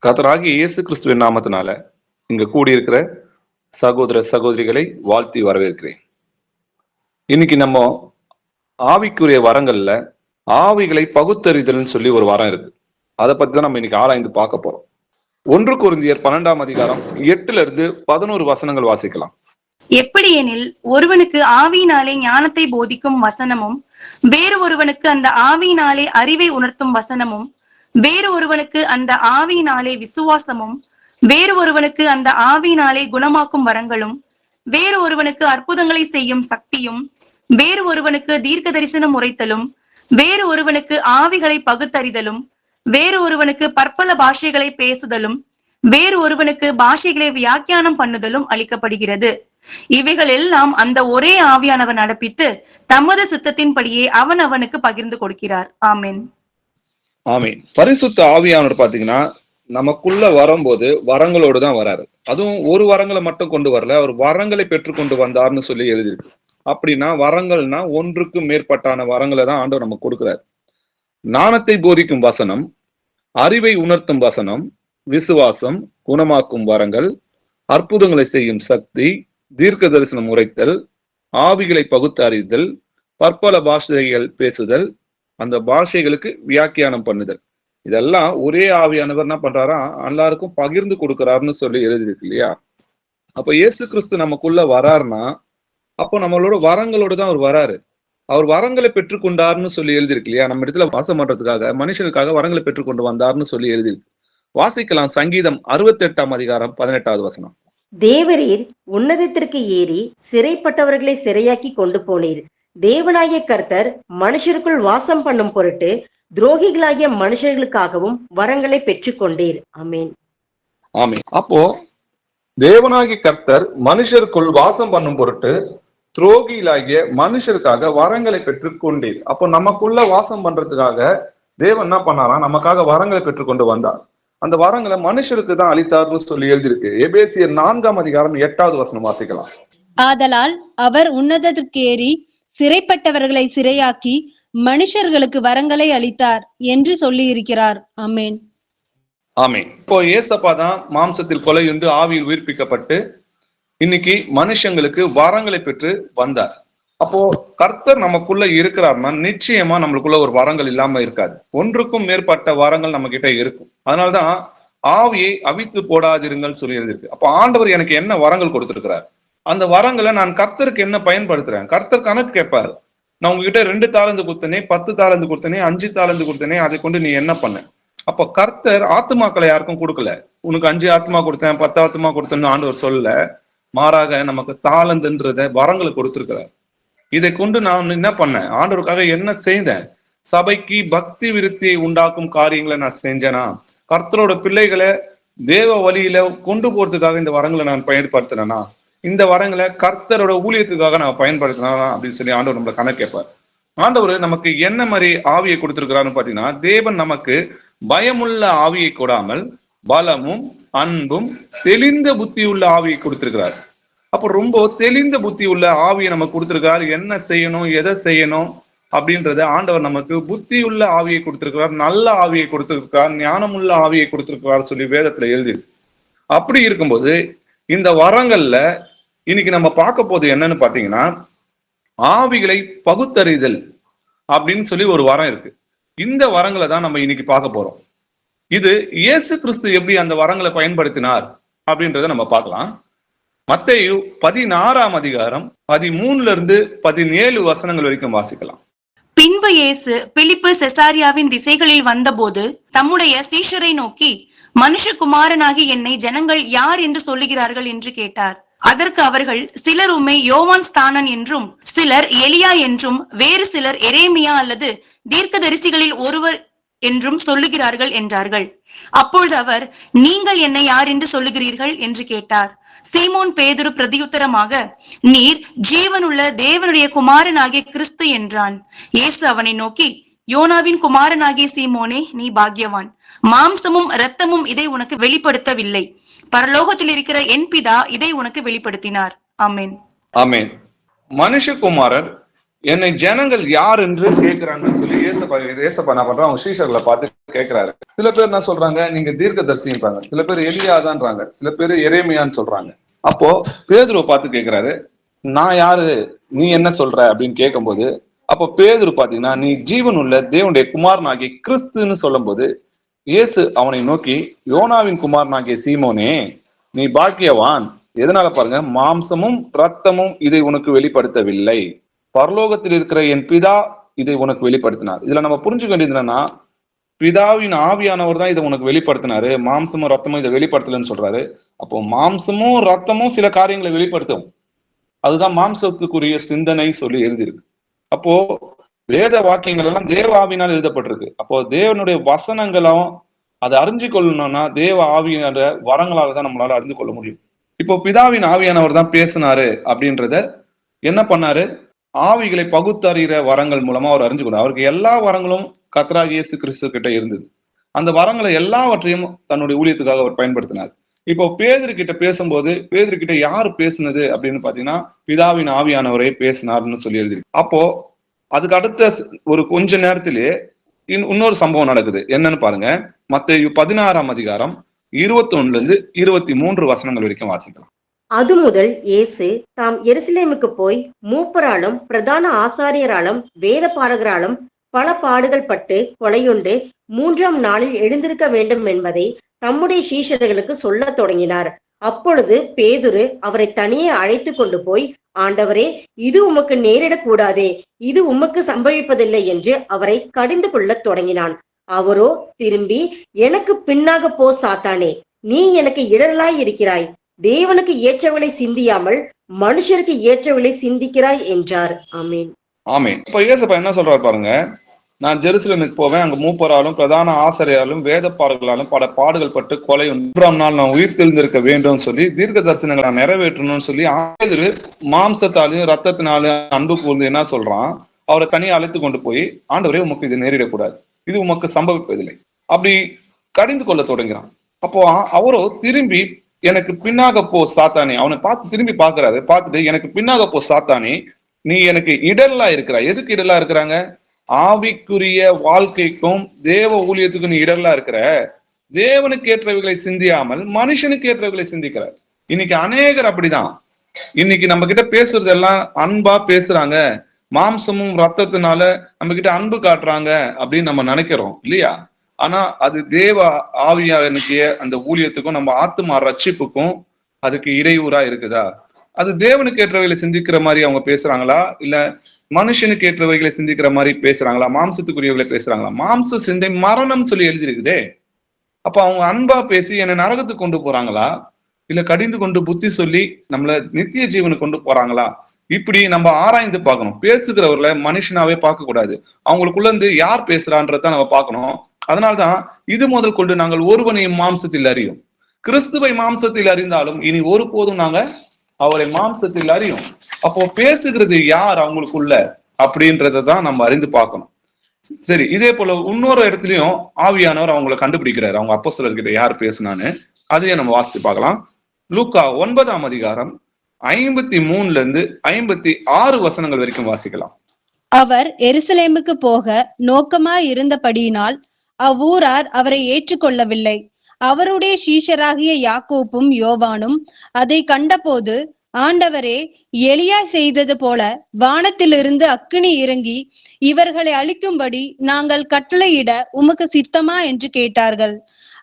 கர்த்தராகிய இயேசு கிறிஸ்துவின் நாமத்தினால இங்க கூடியிருக்கிற சகோதர சகோதரிகளை வாழ்த்தி வரவேற்கிறேன். இன்னைக்கு நம்ம ஆவிக்குரிய வரங்கள்ல ஆவிகளை பகுத்தறிதல்னு சொல்லி ஒரு வரம் இருக்கு. அதை பத்தி தான் நம்ம இன்னைக்கு ஆராய்ந்து பார்க்க போறோம். 1 கொரிந்தியர் 12ஆம் அதிகாரம் 8-11 வசனங்கள் வாசிக்கலாம். எப்படியெனில் ஒருவனுக்கு ஆவியினாலே ஞானத்தை போதிக்கும் வசனமும், வேறு ஒருவனுக்கு அந்த ஆவியினாலே அறிவை உணர்த்தும் வசனமும், வேறு ஒருவனுக்கு அந்த ஆவியினாலே விசுவாசமும், வேறு ஒருவனுக்கு அந்த ஆவியினாலே குணமாக்கும் வரங்களும், வேறு ஒருவனுக்கு அற்புதங்களை செய்யும் சக்தியும், வேறு ஒருவனுக்கு தீர்க்க தரிசனம் உரைத்தலும், வேறு ஒருவனுக்கு ஆவிகளை பகுத்தறிதலும், வேறு ஒருவனுக்கு பற்பல பாஷைகளை பேசுதலும், வேறு ஒருவனுக்கு பாஷைகளை வியாக்கியானம் பண்ணுதலும் அளிக்கப்படுகிறது. இவைகள் எல்லாம் அந்த ஒரே ஆவியானவர் நடப்பித்து தமது சித்தத்தின்படியே அவன் அவனுக்கு பகிர்ந்து கொடுக்கிறார். ஆமென். ஆமென். பரிசுத்த ஆவியானவர் பாத்தீங்கன்னா நமக்குள்ள வரும்போது வரங்களோடு தான் வராரு. அதுவும் ஒரு வரங்களை மட்டும் கொண்டு வரல, அவர் வரங்களை பெற்றுக்கொண்டு வந்தார்னு சொல்லி எழுதியிருக்கு. அப்படின்னா வரங்கள்னா ஒன்றுக்கு மேற்பட்டான வரங்களை தான் ஆண்டவர் நமக்கு கொடுக்கிறார். ஞானத்தை போதிக்கும் வசனம், அறிவை உணர்த்தும் வசனம், விசுவாசம், குணமாக்கும் வரங்கள், அற்புதங்களை செய்யும் சக்தி, தீர்க்க தரிசனம் உரைத்தல், ஆவிகளை பகுத்தறிதல், பற்பல பாஷைகள் பேசுதல், அந்த பாஷைகளுக்கு வியாக்கியானம் பண்ணுதல், இதெல்லாம் ஒரே ஆவியானவர் என்ன பண்றாரா எல்லாருக்கும் பகிர்ந்து கொடுக்கிறாருன்னு சொல்லி எழுதியிருக்கு இல்லையா? அப்ப இயேசு கிறிஸ்து நமக்குள்ள வராருன்னா அப்போ நம்மளோட வரங்களோடு தான் அவர் வராரு. அவர் வரங்களை பெற்றுக்கொண்டார்னு சொல்லி எழுதியிருக்கு இல்லையா? நம்ம இடத்துல வாசம் பண்றதுக்காக மனுஷனுக்காக வரங்களை பெற்றுக்கொண்டு வந்தார்னு சொல்லி எழுதியிருக்கு. வாசிக்கலாம். சங்கீதம் 68ஆம் அதிகாரம் 18வது வசனம். தேவரீர் உன்னதத்திற்கு ஏறி சிறைப்பட்டவர்களை சிறையாக்கி கொண்டு போனீர். தேவனாகிய கர்த்தர் மனுஷருக்குள் வாசம் பண்ணும் பொருட்டு துரோகிகளாகிய மனுஷர்களுக்காகவும் வரங்களை பெற்றுக்கொண்டீர். ஆமேன். ஆமேன். அப்போ தேவனாகிய கர்த்தர் மனுஷருக்குள் வாசம் பண்ணும் பொருட்டு துரோகிகளாகிய மனுஷருக்காக வரங்களை பெற்றுக்கொண்டீர். அப்போ நமக்குள்ள வாசம் பண்றதுக்காக தேவன் என்ன பண்ணாரா? நமக்காக வரங்களை பெற்றுக்கொண்டு வந்தார். அந்த வரங்களை மனுஷருக்கு தான் அளித்தார்னு சொல்லி எழுதியிருக்கு. எபேசியர் 4ஆம் அதிகாரம் 8வது வசனம் வாசிக்கலாம். ஆதலால் அவர் உன்னதத்திற்கேறி சிறைப்பட்டவர்களை சிறையாக்கி மனுஷர்களுக்கு வரங்களை அளித்தார் என்று சொல்லி இருக்கிறார். ஆமேன். ஆமேன். இப்போ ஏசப்பா தான் மாம்சத்தில் கொலையுண்டு ஆவியில் உயிர்ப்பிக்கப்பட்டு இன்னைக்கு மனுஷங்களுக்கு வரங்களை பெற்று வந்தார். அப்போ கர்த்தர் நமக்குள்ள இருக்கிறார்னா நிச்சயமா நம்மளுக்குள்ள ஒரு வரங்கள் இல்லாம இருக்காது. ஒன்றுக்கும் மேற்பட்ட வரங்கள் நம்ம கிட்ட இருக்கும். அதனாலதான் ஆவியை அவித்து போடாதிருங்கள் சொல்லி எழுதியிருக்கு. அப்போ ஆண்டவர் எனக்கு என்ன வரங்கள் கொடுத்திருக்கிறார், அந்த வரங்களை நான் கர்த்தருக்கு என்ன பயன்படுத்துறேன்? கர்த்தர் கணக்கு கேட்பாரு. நான் உங்ககிட்ட 2 தாலந்து கொடுத்தனே, 10 தாலந்து கொடுத்தனே, 5 தாலந்து கொடுத்தனே, அதை கொண்டு நீ என்ன பண்ண? அப்போ கர்த்தர் ஆத்துமாக்களை யாருக்கும் கொடுக்கல. உனக்கு 5 ஆத்மா கொடுத்தேன், 10 ஆத்மா கொடுத்தேன்னு ஆண்டவர் சொல்ல, மாறாக நமக்கு தாளந்துன்றத வரங்களை கொடுத்திருக்கிறார். இதை கொண்டு நான் என்ன பண்ணேன்? ஆண்டவருக்காக என்ன செய்தேன்? சபைக்கு பக்தி விருத்தியை உண்டாக்கும் காரியங்களை நான் செஞ்சேனா? கர்த்தரோட பிள்ளைகளை தேவ வழியில கொண்டு போறதுக்காக இந்த வரங்களை நான் பயன்படுத்தினேனா? இந்த வரங்களை கர்த்தரோட ஊழியத்துக்காக நான் பயன்படுத்தினா அப்படின்னு சொல்லி ஆண்டவர் நம்மளை கணக்கு கேட்பார். ஆண்டவர் நமக்கு என்ன மாதிரி ஆவியை கொடுத்திருக்கிறாருன்னு பாத்தீங்கன்னா, தேவன் நமக்கு பயமுள்ள ஆவியை கொடாமல் பலமும் அன்பும் தெளிந்த புத்தி உள்ள ஆவியை கொடுத்திருக்கிறார். அப்போ ரொம்ப தெளிந்த புத்தி உள்ள ஆவியை நமக்கு கொடுத்திருக்காரு. என்ன செய்யணும், எதை செய்யணும் அப்படின்றத ஆண்டவர் நமக்கு புத்தி உள்ள ஆவியை கொடுத்திருக்கிறார், நல்ல ஆவியை கொடுத்திருக்கிறார், ஞானமுள்ள ஆவியை கொடுத்திருக்கிறார் சொல்லி வேதத்துல எழுதி. அப்படி இருக்கும்போது இந்த வரங்கள்ல இன்னைக்கு நம்ம பார்க்க போது என்னன்னு பாத்தீங்கன்னா, ஆவிகளை பகுத்தறிதல் அப்படின்னு சொல்லி ஒரு வரம் இருக்கு. இந்த வரங்களை தான் நம்ம இன்னைக்கு பார்க்க போறோம். இது இயேசு கிறிஸ்து எப்படி அந்த வரங்களை பயன்படுத்தினார் அப்படின்றத நம்ம பார்க்கலாம். மத்தேயு 16ஆம் அதிகாரம் 13-17 வசனங்கள் வரைக்கும் வாசிக்கலாம். பின்பு இயேசு பிலிப்பு செசாரியாவின் திசைகளில் வந்தபோது தம்முடைய சீஷரை நோக்கி, மனுஷகுமாரனாகி என்னை ஜனங்கள் யார் என்று சொல்லுகிறார்கள் என்று கேட்டார். அதற்கு அவர்கள், சிலர் உம்மை யோவான் ஸ்நானன் என்றும், சிலர் எலியா என்றும், வேறு சிலர் எரேமியா அல்லது தீர்க்கதரிசிகளில் ஒருவர் என்றும் சொல்லுகிறார்கள் என்றார்கள். அப்பொழுது அவர், நீங்கள் என்னை யார் என்று சொல்லுகிறீர்கள் என்று கேட்டார். சீமோன் பேதுரு பிரதியுத்தரமாக, நீர் ஜீவனுள்ள தேவனுடைய குமாரனாகிய கிறிஸ்து என்றான். இயேசு அவனை நோக்கி, யோனாவின் குமாரனாகிய சீமோனே, நீ பாக்கியவான். மாம்சமும் இரத்தமும் இதை உனக்கு வெளிப்படுத்தவில்லை, பரலோகத்தில் இருக்கிற என் பிதா இதை உனக்கு வெளிப்படுத்தினார். ஆமென். ஆமென். மனுஷகுமாரர் என்னை ஜனங்கள் யார் என்று கேட்கிறாங்கன்னு சொல்லி ஏசப்பா என்ன பண்றான்? அவங்க சீஷர்களை பார்த்து கேட்கிறாரு. சில பேர் என்ன சொல்றாங்க, நீங்க தீர்க்கதரிசின்றாங்க, சில பேர் எலியாதான்றாங்க, சில பேர் எரேமியான்னு சொல்றாங்க. அப்போ பேதுருவை பார்த்து கேட்கிறாரு, நான் யாரு, நீ என்ன சொல்ற அப்படின்னு கேட்கும்போது, அப்போ பேதுரு பாத்தீங்கன்னா, நீ ஜீவன் உள்ள தேவனுடைய குமாரனாகி கிறிஸ்துன்னு சொல்லும் போது இயேசு அவனை நோக்கி, யோனாவின் குமாரனாகிய சீமோனே, நீ பாக்கியவான். எதனால பாருங்க, மாம்சமும் ரத்தமும் இதை உனக்கு வெளிப்படுத்தவில்லை, பரலோகத்தில் இருக்கிற என் பிதா இதை உனக்கு வெளிப்படுத்தினார். இதுல நம்ம புரிஞ்சுக்க வேண்டியது என்னன்னா, பிதாவின் ஆவியானவர் தான் இதை உனக்கு வெளிப்படுத்தினாரு, மாம்சமும் ரத்தமும் இதை வெளிப்படுத்தலன்னு சொல்றாரு. அப்போ மாம்சமும் ரத்தமும் சில காரியங்களை வெளிப்படுத்தும், அதுதான் மாம்சத்துக்குரிய சிந்தனை சொல்லி எழுதியிருக்கு. அப்போ வேத வாக்கியங்கள் எல்லாம் தேவ ஆவியினால் எழுதப்பட்டிருக்கு. அப்போ தேவனுடைய வசனங்களும் அதை அறிஞ்சு கொள்ளணும்னா தேவ ஆவியான வரங்களால தான் நம்மளால அறிந்து கொள்ள முடியும். இப்போ பிதாவின் ஆவியானவர் தான் பேசினாரு அப்படின்றத என்ன பண்ணாரு, ஆவிகளை பகுத்தறிகிற வரங்கள் மூலமா அவர் அறிஞ்சு கொண்டார். அவருக்கு எல்லா வரங்களும் கர்த்தராகிய இயேசு கிறிஸ்து கிட்ட இருந்தது. அந்த வரங்களை எல்லாவற்றையும் தன்னுடைய ஊழியத்துக்காக அவர் பயன்படுத்தினார். இப்போ பேதுரு கிட்ட பேசும்போது, பேதுரு கிட்ட யார் பேசுனது அப்படின்னு பாத்தீங்கன்னா, பிதாவின் ஆவியானவரே பேசினார்னு சொல்லி எழுதி. அப்போ அதுக்கு அடுத்த ஒரு கொஞ்ச நேரத்திலேயே இன்னொரு சம்பவம் நடக்குது. என்னன்னு பாருங்க, மத்தேயு 16ஆம் அதிகாரம் 21 23 வசனங்கள் வரைக்கும் வாசிக்கலாம். அது முதல் இயேசு தாம் எருசலேமுக்கு போய் மூப்பராலும் பிரதான ஆசாரியராலும் வேத பாரகராலும் பல பாடுகள் பட்டு கொலையுண்டு 3ஆம் நாளில் எழுந்திருக்க வேண்டும் என்பதை தம்முடைய சீஷர்களுக்கு சொல்ல தொடங்கினார். அப்பொழுது பேதுரு அவரை தனியே அழைத்து கொண்டு போய், ஆண்டவரே, இது உமக்கு நேரிடக்கூடாதே, இது உமக்கு சம்பவிப்பதில்லை என்று அவரை கடிந்து கொள்ள தொடங்கினான். அவரோ திரும்பி, எனக்கு பின்னாக போ சாத்தானே, நீ எனக்கு இடரலாய் இருக்கிறாய், தேவனுக்கு ஏற்றவளை சிந்தியாமல் மனுஷருக்கு ஏற்றவளை சிந்திக்கிறாய் என்றார். ஆமீன். ஆமீன். இப்ப இயேசப்பா என்ன சொல்றாரு பாருங்க, நான் ஜெருசலேமுக்கு போவேன், அங்க மூப்பராலும் பிரதான ஆசிரியராலும் வேத பாரகர்களாலும் பல பாடுகள் பட்டு கொலை 3ஆம் நாள் நான் உயிர் தெளிந்திருக்க வேண்டும் சொல்லி தீர்க்க தரிசனங்களை நான் நிறைவேற்றணும்னு சொல்லி பேதுரு மாம்சத்தாலையும் ரத்தத்தினாலும் அன்பு கூர்ந்து என்ன சொல்றான், அவரை தனியாக அழைத்து கொண்டு போய், ஆண்டவரே, உமக்கு இது நேரிடக்கூடாது, இது உமக்கு சம்பவிப்பதில்லை அப்படி கடிந்து கொள்ள தொடங்கிறான். அப்போ அவரோ திரும்பி, எனக்கு பின்னாக போ சாத்தானே, அவனை பார்த்து திரும்பி பார்க்கிறாரு. பார்த்துட்டு, எனக்கு பின்னாக போ சாத்தானே, நீ எனக்கு இடலா இருக்கிறாய். எதுக்கு இடலா இருக்கிறாங்க? ஆவிக்குரிய வாழ்க்கைக்கும் தேவ ஊழியத்துக்கும் நீ இடலா இருக்கிற. தேவனுக்கு ஏற்றவைகளை சிந்தியாமல் மனுஷனுக்கு ஏற்றவைகளை சிந்திக்கிறார். இன்னைக்கு அநேகர் அப்படிதான். இன்னைக்கு நம்ம கிட்ட பேசுறது எல்லாம் அன்பா பேசுறாங்க, மாம்சமும் ரத்தத்தினால நம்ம கிட்ட அன்பு காட்டுறாங்க அப்படின்னு நம்ம நினைக்கிறோம் இல்லையா? ஆனா அது தேவ ஆவியானுக்கு அந்த ஊழியத்துக்கும் நம்ம ஆத்துமா ரட்சிப்புக்கும் அதுக்கு இடையூறா இருக்குதா? அது தேவனுக்கு ஏற்றவைகளை சிந்திக்கிற மாதிரி அவங்க பேசுறாங்களா, இல்ல மனுஷனுக்கு ஏற்றவைகளை சிந்திக்கிற மாதிரி பேசுறாங்களா, மாம்சத்துக்குரியவர்களை பேசுறாங்களா? மாம்ச சிந்தை மரணம் சொல்லி எழுதியிருக்குதே. அப்ப அவங்க அன்பா பேசி என்னை நரகத்துக்கு கொண்டு போறாங்களா, இல்ல கடிந்து கொண்டு புத்தி சொல்லி நம்மள நித்திய ஜீவனுக்கு கொண்டு போறாங்களா? இப்படி நம்ம ஆராய்ந்து பார்க்கணும். பேசுகிறவர்களை மனுஷனாவே பார்க்க கூடாது, அவங்களுக்குள்ள இருந்து யார் பேசுறான்றத நம்ம பார்க்கணும். அதனால்தான் இது முதல் கொண்டு நாங்கள் ஒருவனையும் மாம்சத்தில் அறியும், கிறிஸ்துவை மாம்சத்தில் அறிந்தாலும் இனி ஒருபோதும் நாங்க அவரை மாம்சத்தில் அறியும். அப்போ பேசுகிறது யார் அவங்களுக்குள்ள அப்படின்றதான் நம்ம அறிந்து பார்க்கணும். சரி, இதே போல இன்னொரு இடத்துலயும் ஆவியானவர் அவங்களை கண்டுபிடிக்கிறாரு, அவங்க அப்போஸ்தலர்கிட்ட யார் பேசினான்னு. அதையே நம்ம வாசிச்சு பார்க்கலாம். லூக்கா 9ஆம் அதிகாரம் 53 56 வசனங்கள் வரைக்கும் வாசிக்கலாம். அவர் எருசலேமுக்கு போக நோக்கமாய் இருந்தபடியினால் அவ்வூரார் அவரை ஏற்றுக்கொள்ளவில்லை. அவருடைய சீஷராகிய யாக்கோப்பும் யோவானும் அதை கண்டபோது, ஆண்டவரே, எலியா செய்தது போல வானத்திலிருந்து அக்கினி இறங்கி இவர்களை அழிக்கும்படி நாங்கள் கட்டளையிட உமக்கு சித்தமா என்று கேட்டார்கள்.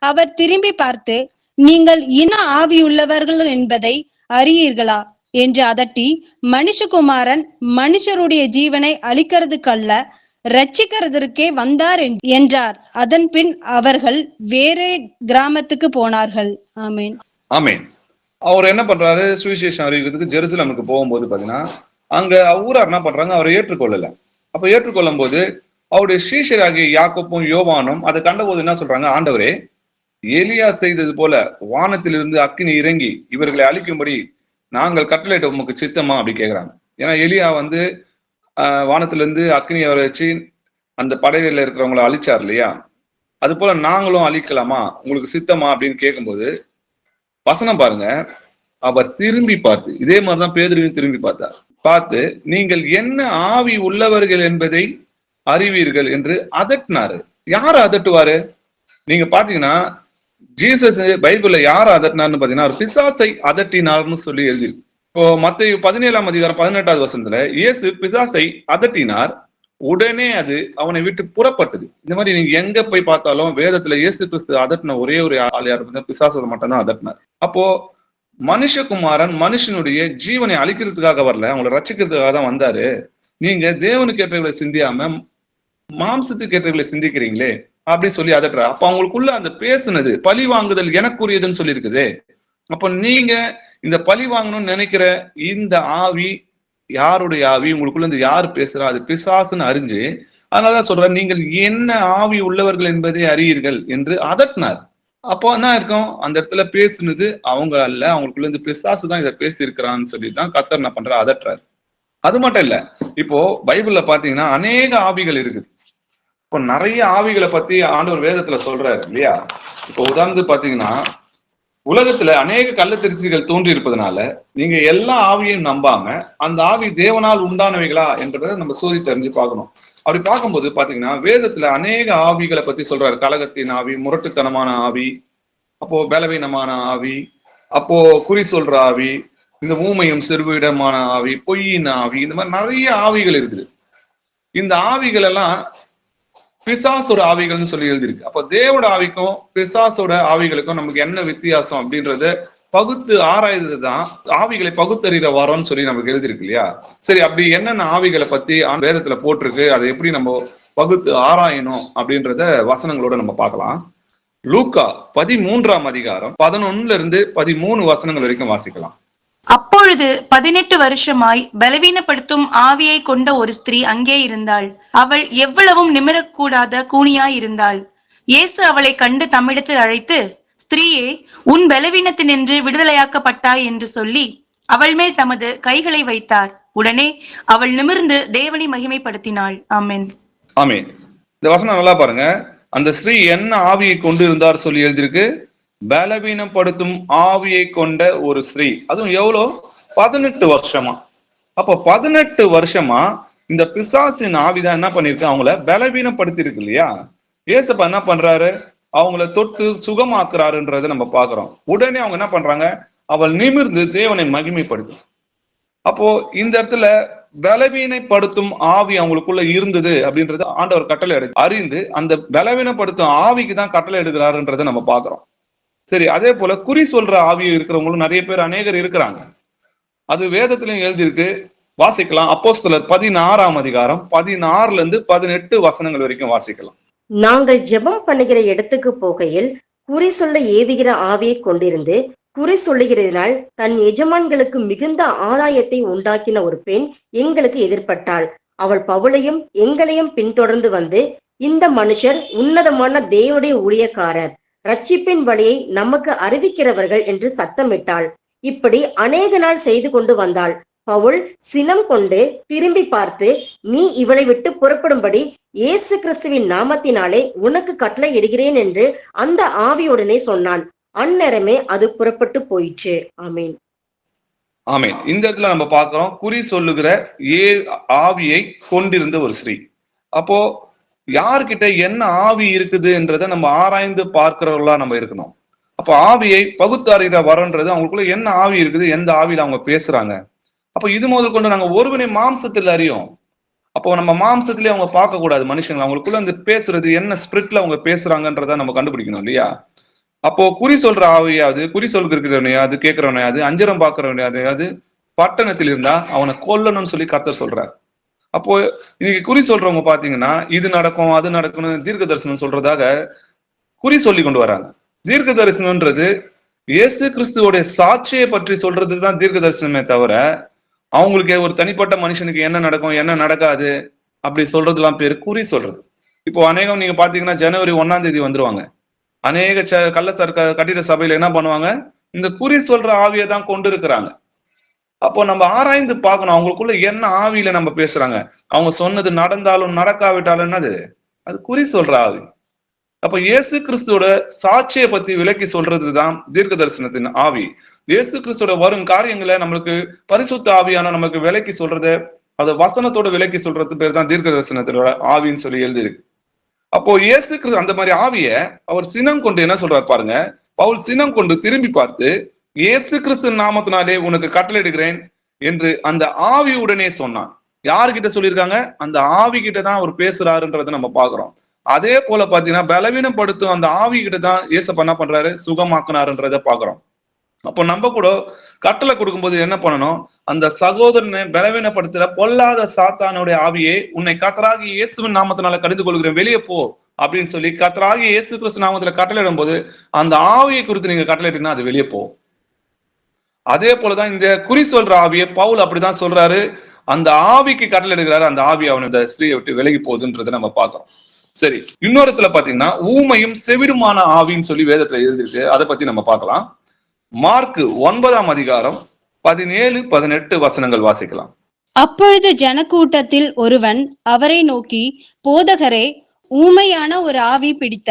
அவர் திரும்பி பார்த்து, நீங்கள் இன ஆவியுள்ளவர்கள் என்பதை அறியீர்களா என்று அதட்டி, மனுஷகுமாரன் மனுஷருடைய ஜீவனை அழிக்கிறதுக்கல்ல, ரட்சிக்கிறதற்கே வந்தார் என்றார். அதன் பின் அவர்கள் வேறே கிராமத்துக்கு போனார்கள். ஆமேன். ஆமேன். அவர் என்ன பண்றாரு, சுவிசேஷம் அறிவிக்கிறதுக்கு ஜெருசலேமுக்கு போகும்போது பாத்தீங்கன்னா, அங்க ஊரார் என்ன பண்றாங்க, அவரை ஏற்றுக்கொள்ளல. அப்ப ஏற்றுக்கொள்ளும் போது அவருடைய சீஷராகிய யாக்கோப்பும் யோவானும் அதை கண்டபோது என்ன சொல்றாங்க, ஆண்டவரே, எலியா செய்தது போல வானத்திலிருந்து அக்கினி இறங்கி இவர்களை அழிக்கும்படி நாங்கள் கட்டளையிட்ட உமக்கு சித்தமா அப்படி கேட்கிறாங்க. ஏன்னா எலியா வானத்துல இருந்து அக்னியை வச்சு அந்த படையில இருக்கிறவங்களை அழிச்சார் இல்லையா? அது போல நாங்களும் அழிக்கலாமா, உங்களுக்கு சித்தமா அப்படின்னு கேட்கும்போது வசனம் பாருங்க, அவர் திரும்பி பார்த்து, இதே மாதிரிதான் பேதுருவையும் திரும்பி பார்த்தார். பார்த்து, நீங்கள் என்ன ஆவி உள்ளவர்கள் என்பதை அறிவீர்கள் என்று அதட்டினாரு. யாரு அதட்டுவாரு? நீங்க பாத்தீங்கன்னா ஜீசஸ் பைபிள்ல யார அதட்டினார்னு பாத்தீங்கன்னா ஒரு பிசாசை அதட்டினார்னு சொல்லி எழுதிருக்கு. இப்போ மத்தேயு 17ஆம் அதிகாரம் 18வது வசனத்துல இயேசு பிசாசை அதட்டினார், உடனே அது அவனை விட்டு புறப்பட்டது. இந்த மாதிரி நீங்க எங்க போய் பார்த்தாலும் வேதத்துல இயேசு கிறிஸ்து அதட்டின ஒரே ஒரு ஆள் யாரு? பிசாசை மட்டும் தான் அதட்டினார். அப்போ மனுஷகுமாரன் மனுஷனுடைய ஜீவனை அழிக்கிறதுக்காக வரல, அவங்களை ரட்சிக்கிறதுக்காக தான் வந்தாரு. நீங்க தேவனுக்கு ஏற்றவர்களை சிந்தியாம மாம்சத்துக்கு ஏற்றவர்களை சிந்திக்கிறீங்களே அப்படின்னு சொல்லி அதட்டுற. அப்ப அவங்களுக்குள்ள அந்த பேசுனது பழி வாங்குதல் எனக்குரியதுன்னு சொல்லி இருக்குது. அப்ப நீங்க இந்த பழி வாங்கணும்னு நினைக்கிற இந்த ஆவி யாருடைய ஆவி? உங்களுக்குள்ள இந்த யாரு பேசுறா? அது பிசாசுன்னு அறிஞ்சு, அதனாலதான் சொல்றேன், நீங்கள் என்ன ஆவி உள்ளவர்கள் என்பதை அறியீர்கள் என்று அதட்டினார். அப்போ என்ன இருக்கும்? அந்த இடத்துல பேசுனது அவங்க அல்ல, அவங்களுக்குள்ள இந்த பிசாசு தான் இதை பேசி இருக்கிறான்னு சொல்லிதான் கர்த்தர் என்ன பண்ற அதட்டுறாரு. அது மட்டும் இல்ல, இப்போ பைபிள்ல பாத்தீங்கன்னா அநேக ஆவிகள் இருக்குது. இப்போ நிறைய ஆவிகளை பத்தி ஆண்டவர் வேதத்துல சொல்றாரு இல்லையா? இப்போ உதாரணத்துக்கு பாத்தீங்கன்னா உலகத்துல அநேக கள்ளத்திருச்சிகள் தோன்றி இருப்பதனால நீங்க எல்லா ஆவியையும் நம்பாம அந்த ஆவி தேவனால் உண்டானவைகளா என்றதை நம்ம சோதித்து அறிஞ்சு பார்க்கணும். அப்படி பார்க்கும்போது பாத்தீங்கன்னா வேதத்துல அநேக ஆவிகளை பத்தி சொல்றாரு. கலகத்தின் ஆவி, முரட்டுத்தனமான ஆவி, அப்போ பலவீனமான ஆவி, அப்போ குறி சொல்ற ஆவி, இந்த ஊமையும் சிறுவிடமான ஆவி, பொய்யின் ஆவி, இந்த மாதிரி நிறைய ஆவிகள் இருக்குது. இந்த ஆவிகள் எல்லாம் பிசாசோட ஆவிகள்னு சொல்லி எழுதியிருக்கு. அப்ப தேவோட ஆவிக்கும் பிசாசோட ஆவிகளுக்கும் நமக்கு என்ன வித்தியாசம் அப்படின்றத பகுத்து ஆராய்றது தான் ஆவிகளை பகுத்தறிகிற வரோம்னு சொல்லி நமக்கு எழுதியிருக்கு இல்லையா? சரி, அப்படி என்னென்ன ஆவிகளை பத்தி வேதத்துல போட்டிருக்கு, அதை எப்படி நம்ம பகுத்து ஆராயணும் அப்படின்றத வசனங்களோட நம்ம பார்க்கலாம். லூக்கா 13ஆம் அதிகாரம் 11 to 13 வசனங்கள் வரைக்கும் வாசிக்கலாம். அப்பொழுது 18 வருஷமாய் பலவீனப்படுத்தும் ஆவியை கொண்ட ஒரு ஸ்திரீ அங்கே இருந்தாள். அவள் எவ்வளவும் நிமிரக்கூடாத கூனியாய் இருந்தாள். இயேசு அவளை கண்டு தம்மிடத்தில் அழைத்து, ஸ்திரீயே, உன் பலவீனத்தினின்று விடுதலையாக்கப்பட்டாய் என்று சொல்லி அவள் மேல் தமது கைகளை வைத்தார். உடனே அவள் நிமிர்ந்து தேவனை மகிமைப்படுத்தினாள். ஆமென். ஆமென். இந்த வசனம் நல்லா பாருங்க. அந்த ஸ்திரீ என்ன ஆவியை கொண்டு இருந்தார் சொல்லி எழுதியிருக்கு? பலவீனப்படுத்தும் ஆவியை கொண்ட ஒரு ஸ்திரீ. அதுவும் எவ்வளோ? 18 வருஷமா. அப்போ 18 வருஷமா இந்த பிசாசின் ஆவிதான் என்ன பண்ணிருக்கு? அவங்கள பலவீனப்படுத்தி இருக்கு இல்லையா? ஏசப்பா என்ன பண்றாரு? அவங்கள தொட்டு சுகமாக்குறாருன்றதை நம்ம பாக்குறோம். உடனே அவங்க என்ன பண்றாங்க? அவள் நிமிர்ந்து தேவனை மகிமைப்படுத்தும். அப்போ இந்த இடத்துல பலவீனப்படுத்தும் ஆவி அவங்களுக்குள்ள இருந்தது அப்படின்றது ஆண்டவர் கட்டளை அறிந்து அந்த பலவீனப்படுத்தும் ஆவிக்கு தான் கட்டளை எடுக்கிறாருன்றதை நம்ம பாக்குறோம். சரி, அதே போல குறி சொல்ற ஆவி இருக்கிறவங்களும் நிறைய பேர் அநேகர் இருக்கிறாங்க. அது வேதத்திலையும் எழுதியிருக்கு, வாசிக்கலாம். அப்போஸ்தலர் 16ஆம் அதிகாரம் 16 to 18 வசனங்கள் வரைக்கும் வாசிக்கலாம். நாங்கள் ஜெபம் பண்ணுகிற இடத்துக்கு போகையில் குறி சொல்ல ஏவுகிற ஆவியை கொண்டிருந்து குறி சொல்லுகிறதினால் தன் எஜமான்களுக்கு மிகுந்த ஆதாயத்தை உண்டாக்கின ஒரு பெண் எங்களுக்கு எதிர்பட்டாள். அவள் பவுலையும் எங்களையும் பின்தொடர்ந்து வந்து, இந்த மனுஷர் உன்னதமான தேவனுடைய ஊழியக்காரர், ரட்சிப்பின் வழியை நமக்கு அறிவிக்கிறவர்கள் என்று சத்தமிட்டாள். இப்படி அநேக நாள் செய்து கொண்டு வந்தாள். பவுல் சினம் கொண்டு திரும்பி பார்த்து, நீ இவளை விட்டு புறப்படும்படி இயேசு கிறிஸ்துவின் நாமத்தினாலே உனக்கு கட்டளை இடுகிறேன் என்று அந்த ஆவியுடனே சொன்னான். அந்நேரமே அது புறப்பட்டு போயிற்று. ஆமீன். ஆமீன். இந்த இடத்துல நம்ம பார்க்கிறோம், குறி சொல்லுகிற ஆவியை கொண்டிருந்த ஒரு ஸ்திரீ. அப்போ யார்கிட்ட என்ன ஆவி இருக்குதுன்றதை நம்ம ஆராய்ந்து பார்க்கிறவர்களா நம்ம இருக்கணும். அப்போ ஆவியை பகுத்தறிகிற வரன்றது அவங்களுக்குள்ள என்ன ஆவி இருக்குது, எந்த ஆவியில அவங்க பேசுறாங்க. அப்போ இது முதல் கொண்டு நாங்க ஒருவனை மாம்சத்தில் அறியோம். அப்போ நம்ம மாம்சத்திலே அவங்க பார்க்க கூடாது மனுஷங்க. அவங்களுக்குள்ள இந்த பேசுறது என்ன ஸ்பிரிட்ல அவங்க பேசுறாங்கன்றத நம்ம கண்டுபிடிக்கணும் இல்லையா? அப்போ குறி சொல்ற ஆவியாவது, குறி சொல்கிறவனையாவது, கேட்கிறவனையாவது, அஞ்சரம் பார்க்கிறவனையாவது பட்டணத்தில் இருந்தா அவனை கொல்லணும்னு சொல்லி கர்த்தர் சொல்றாரு. அப்போ இன்னைக்கு குறி சொல்றவங்க பாத்தீங்கன்னா இது நடக்கும் அது நடக்கணும் தீர்க்க தரிசனம் சொல்றதாக குறி சொல்லி கொண்டு வராங்க. தீர்க்க தரிசனம்ன்றது இயேசு கிறிஸ்துவோடைய சாட்சியை பற்றி சொல்றதுதான் தீர்க்க தரிசனமே தவிர அவங்களுக்கு ஒரு தனிப்பட்ட மனுஷனுக்கு என்ன நடக்கும் என்ன நடக்காது அப்படி சொல்றதுலாம் பேரு குறி சொல்றது. இப்போ அநேகம் நீங்க பாத்தீங்கன்னா ஜனவரி 1ஆம் தேதி வந்துருவாங்க. அநேக கள்ள கட்டிட சபையில என்ன பண்ணுவாங்க? இந்த குறி சொல்ற ஆவியை தான் கொண்டு இருக்கிறாங்க. அப்போ நம்ம ஆராய்ந்து பார்க்கணும் அவங்களுக்குள்ள என்ன ஆவியில நம்ம பேசுறாங்க. அவங்க சொன்னது நடந்தாலும் நடக்காவிட்டாலும் என்னது? அது குறி சொல்ற ஆவி. அப்ப இயேசு கிறிஸ்துவோட சாட்சியை பத்தி விளக்கி சொல்றதுதான் தீர்க்க தரிசனத்தின் ஆவி. இயேசு கிறிஸ்துவோட வரும் காரியங்களை நம்மளுக்கு பரிசுத்த ஆவியான நமக்கு விளக்கி சொல்றது, அதை வசனத்தோட விளக்கி சொல்றது பேர் தான் தீர்க்க தரிசனத்தோட ஆவின்னு சொல்லி எழுதியிருக்கு. அப்போ இயேசு கிறிஸ்து அந்த மாதிரி ஆவிய அவர் சினம் கொண்டு என்ன சொல்றாரு பாருங்க, பவுல் சினம் கொண்டு திரும்பி பார்த்து இயேசு கிறிஸ்து நாமத்தினாலே உனக்கு கட்டளையிடுகிறேன் என்று அந்த ஆவியுடனே சொன்னான். யாருகிட்ட சொல்லியிருக்காங்க? அந்த ஆவி கிட்ட தான் அவர் பேசுறாருன்றதை நம்ம பாக்குறோம். அதே போல பாத்தீங்கன்னா பலவீனப்படுத்தும் அந்த ஆவி கிட்ட தான் இயேசப்பா என்ன பண்றாரு, சுகமாக்குனாருன்றதை பாக்குறோம். அப்போ நம்ம கூட கட்டளை கொடுக்கும்போது என்ன பண்ணணும், அந்த சகோதரனை பலவீனப்படுத்துற பொல்லாத சாத்தானுடைய ஆவியே உன்னை கர்த்தராகிய இயேசுவின் நாமத்தினால கடிந்து கொள்கிறேன், வெளியே போ அப்படின்னு சொல்லி கர்த்தராகிய இயேசு கிறிஸ்து நாமத்துல கட்டளையிடும் போது அந்த ஆவியை குறித்து நீங்க கட்டளையிட்டீங்கன்னா அது வெளியே போகும். அதே போலதான் இந்த குறி சொல்ற ஆவியை பவுல் அப்படிதான் சொல்றாரு, அந்த ஆவிக்கு கட்டளை எடுக்கிறாரு, அந்த ஆவி அவன் இந்த ஸ்திரீயை விட்டு விலகி போகுதுன்றதை நம்ம பார்க்கிறோம். சரி, இன்னொரு இடத்துல பாத்தீங்கன்னா ஊமையும் செவிடுமான ஆவின்னு சொல்லி வேதத்துல எழுதிருக்கு, அதை பத்தி நம்ம பார்க்கலாம். மார்க் 9ஆம் அதிகாரம் 17-18 வசனங்கள் வாசிக்கலாம். அப்பொழுது ஜனக்கூட்டத்தில் ஒருவன் அவரை நோக்கி, போதகரே, ஊமையான ஒரு ஆவி பிடித்த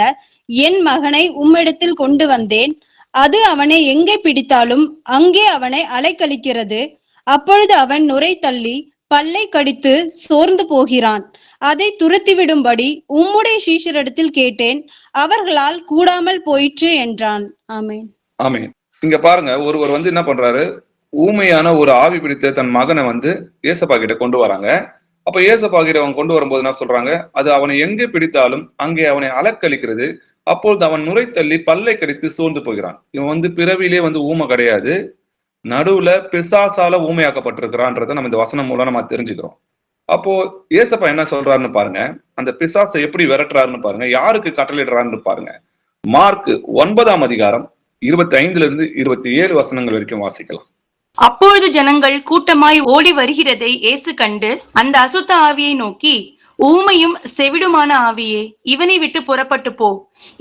என் மகனை உம்மிடத்தில் கொண்டு வந்தேன். அது அவனை எங்கே பிடித்தாலும் அங்கே அவனை அலைக்கழிக்கிறது. அப்பொழுது அவன் நுரை தள்ளி பல்லை கடித்து சோர்ந்து போகிறான். அதை துரத்திவிடும்படி உம்முடைய சீஷரிடத்தில் கேட்டேன், அவர்களால் கூடாமல் போயிற்று என்றான். ஆமென். ஆமென். இங்க பாருங்க, ஒருவர் என்ன பண்றாரு, ஊமையான ஒரு ஆவி பிடித்த தன் மகனை ஏசப்பா கிட்ட கொண்டு வராங்க. அப்ப ஏசப்பா கிட்ட அவங்க கொண்டு வரும்போது என்ன சொல்றாங்க, அது அவனை எங்கே பிடித்தாலும் அங்கே அவனை அலக்களிக்கிறது. அப்பொழுது அவன் நுரை தள்ளி பல்லை கடித்து சோர்ந்து போகிறான். இவன் பிறவிலே ஊமை கிடையாது, நடுவுல பிசாசால ஊமையாக்கப்பட்டிருக்கிறான்றத நம்ம இந்த வசனம் மூலம் நம்ம தெரிஞ்சுக்கிறோம். அப்போ ஏசப்பா என்ன சொல்றாருன்னு பாருங்க, அந்த பிசாசை எப்படி விரட்டுறாருன்னு பாருங்க, யாருக்கு கட்டளையிடுறாருன்னு பாருங்க. மார்க் 9ஆம் அதிகாரம் 25-27 வசனங்கள் வரைக்கும் வாசிக்கலாம். அப்பொழுது ஜனங்கள் கூட்டமாய் ஓடி வருகிறதை இயேசு கண்டு அந்த அசுத்த ஆவியை நோக்கி, ஊமையும் செவிடுமான ஆவியே, இவனை விட்டு புறப்பட்டு போ,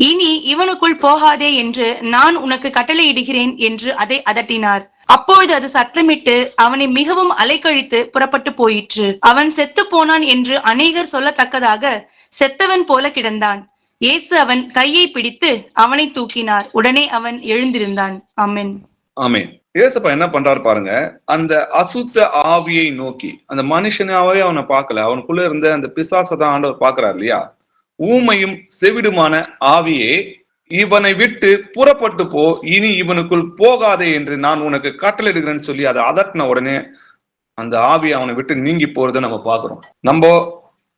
இனி இவனுக்குள் போகாதே என்று நான் உனக்கு கட்டளையிடுகிறேன் என்று அதை அதட்டினார். அப்பொழுது அது சத்தமிட்டு அவனை மிகவும் அலைக்கழித்து புறப்பட்டு போயிற்று. அவன் செத்து போனான் என்று அநேகர் சொல்லத்தக்கதாக செத்தவன் போல கிடந்தான். இயேசு அவன் கையை பிடித்து அவனை தூக்கினார். உடனே அவன் எழுந்திருந்தான். ஆமென். ஆமென். ஏசப்பா என்ன பண்றாரு பாருங்க, அந்த அசுத்த ஆவியை நோக்கி, அந்த மனுஷனாவே அவனை பார்க்கல, அவனுக்குள்ள இருந்த அந்த பிசாசை தான் ஆண்டவர் பார்க்கிறார் இல்லையா. ஊமையும் செவிடுமான ஆவியே, இவனை விட்டு புறப்பட்டு போ, இனி இவனுக்குள் போகாதே என்று நான் உனக்கு கட்டளையிடுகிறேன்னு சொல்லி அதை அதட்டின உடனே அந்த ஆவி அவனை விட்டு நீங்கி போறதை நம்ம பார்க்கிறோம். நம்ம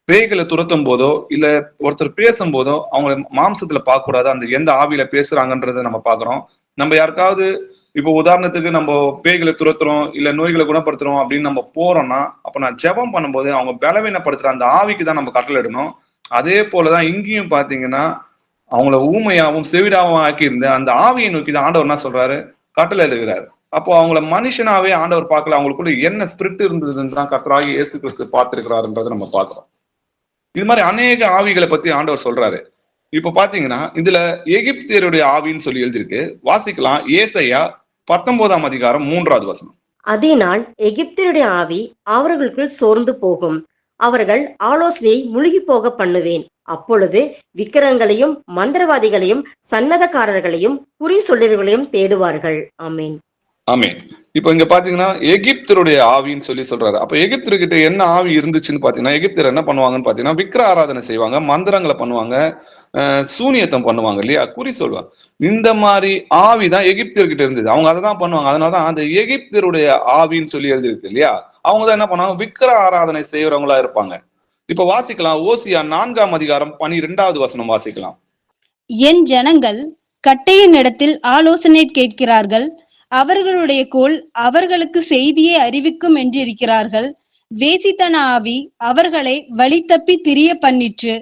பேய்களை துரத்தும் போதோ இல்ல ஒருத்தர் பேசும் போதோ அவங்களை மாம்சத்துல பார்க்க கூடாது, அந்த எந்த ஆவியில பேசுறாங்கன்றத நம்ம பார்க்கிறோம். நம்ம யாருக்காவது இப்போ உதாரணத்துக்கு நம்ம பேய்களை துரத்துறோம் இல்ல நோய்களை குணப்படுத்துறோம் அப்படின்னு நம்ம போறோம்னா, அப்ப நான் ஜெபம் பண்ணும்போது அவங்க பலவீனப்படுத்துற அந்த ஆவிக்கு தான் நம்ம கட்டளையிடணும். அதே போலதான் இங்கேயும் பாத்தீங்கன்னா அவங்கள ஊமையாவும் செவிடாவும் ஆக்கி இருந்த அந்த ஆவியை நோக்கி தான் ஆண்டவர் என்ன சொல்றாரு, கட்டளை எழுதுகிறாரு. அப்போ அவங்கள மனுஷனாவே ஆண்டவர் பார்க்கல, அவங்களுக்குள்ள என்ன ஸ்பிரிட் இருந்ததுன்னு தான் கர்த்தராகி இயேசு கிறிஸ்து பார்த்திருக்கிறாருன்றதை நம்ம பார்க்கிறோம். இது மாதிரி அநேக ஆவிகளை பத்தி ஆண்டவர் சொல்றாரு. இப்ப பாத்தீங்கன்னா இதுல எகிப்தியருடைய ஆவின்னு சொல்லி எழுதிருக்கு, வாசிக்கலாம். ஏசாயா 19ஆம் அதிகாரம் 3வது வசனம். அதனால் எகிப்தியருடைய ஆவி அவர்களுக்குள் சோர்ந்து போகும், அவர்கள் ஆலோசனையை முழுகி போக பண்ணுவேன். அப்பொழுது விக்கிரங்களையும் மந்திரவாதிகளையும் சன்னதக்காரர்களையும் குறி சொல்லியவர்களையும் தேடுவார்கள். ஆமீன். ஆமீன். இப்ப இங்க பாத்தீங்கன்னா எகிப்தருடைய ஆவின்னு சொல்லி சொல்றாரு. அப்ப எகிப்தர்கிட்ட என்ன ஆவி இருந்துச்சுன்னு பாத்தீங்கன்னா, எகிப்தர் என்ன பண்ணுவாங்கன்னு பாத்தீங்கன்னா விக்கிர ஆராதனை செய்வாங்க, மந்திரங்களை பண்ணுவாங்க, சூனியத்தம் பண்ணுவாங்க இல்லையா, குறி சொல்லுவாங்க. இந்த மாதிரி ஆவிதான் எகிப்தர்கிட்ட இருந்தது, அவங்க அதை தான் பண்ணுவாங்க. அதனாலதான் அந்த எகிப்தருடைய ஆவின்னு சொல்லி எழுதிருக்கு இல்லையா. அவங்க தான் என்ன பண்ணுவாங்க, விக்கிர ஆராதனை செய்யறவங்களா இருப்பாங்க. இப்ப வாசிக்கலாம், ஓசியா 4ஆம் அதிகாரம் 12வது வசனம் வாசிக்கலாம். என் ஜனங்கள் கட்டையின் இடத்தில் ஆலோசனை கேட்கிறார்கள், அவர்களுடைய கோல் அவர்களுக்கு செய்தியை அறிவிக்கும் என்று இருக்கிறார்கள். வேசித்தன ஆவி அவர்களை வழி தப்பி திரிய பண்ணிற்று,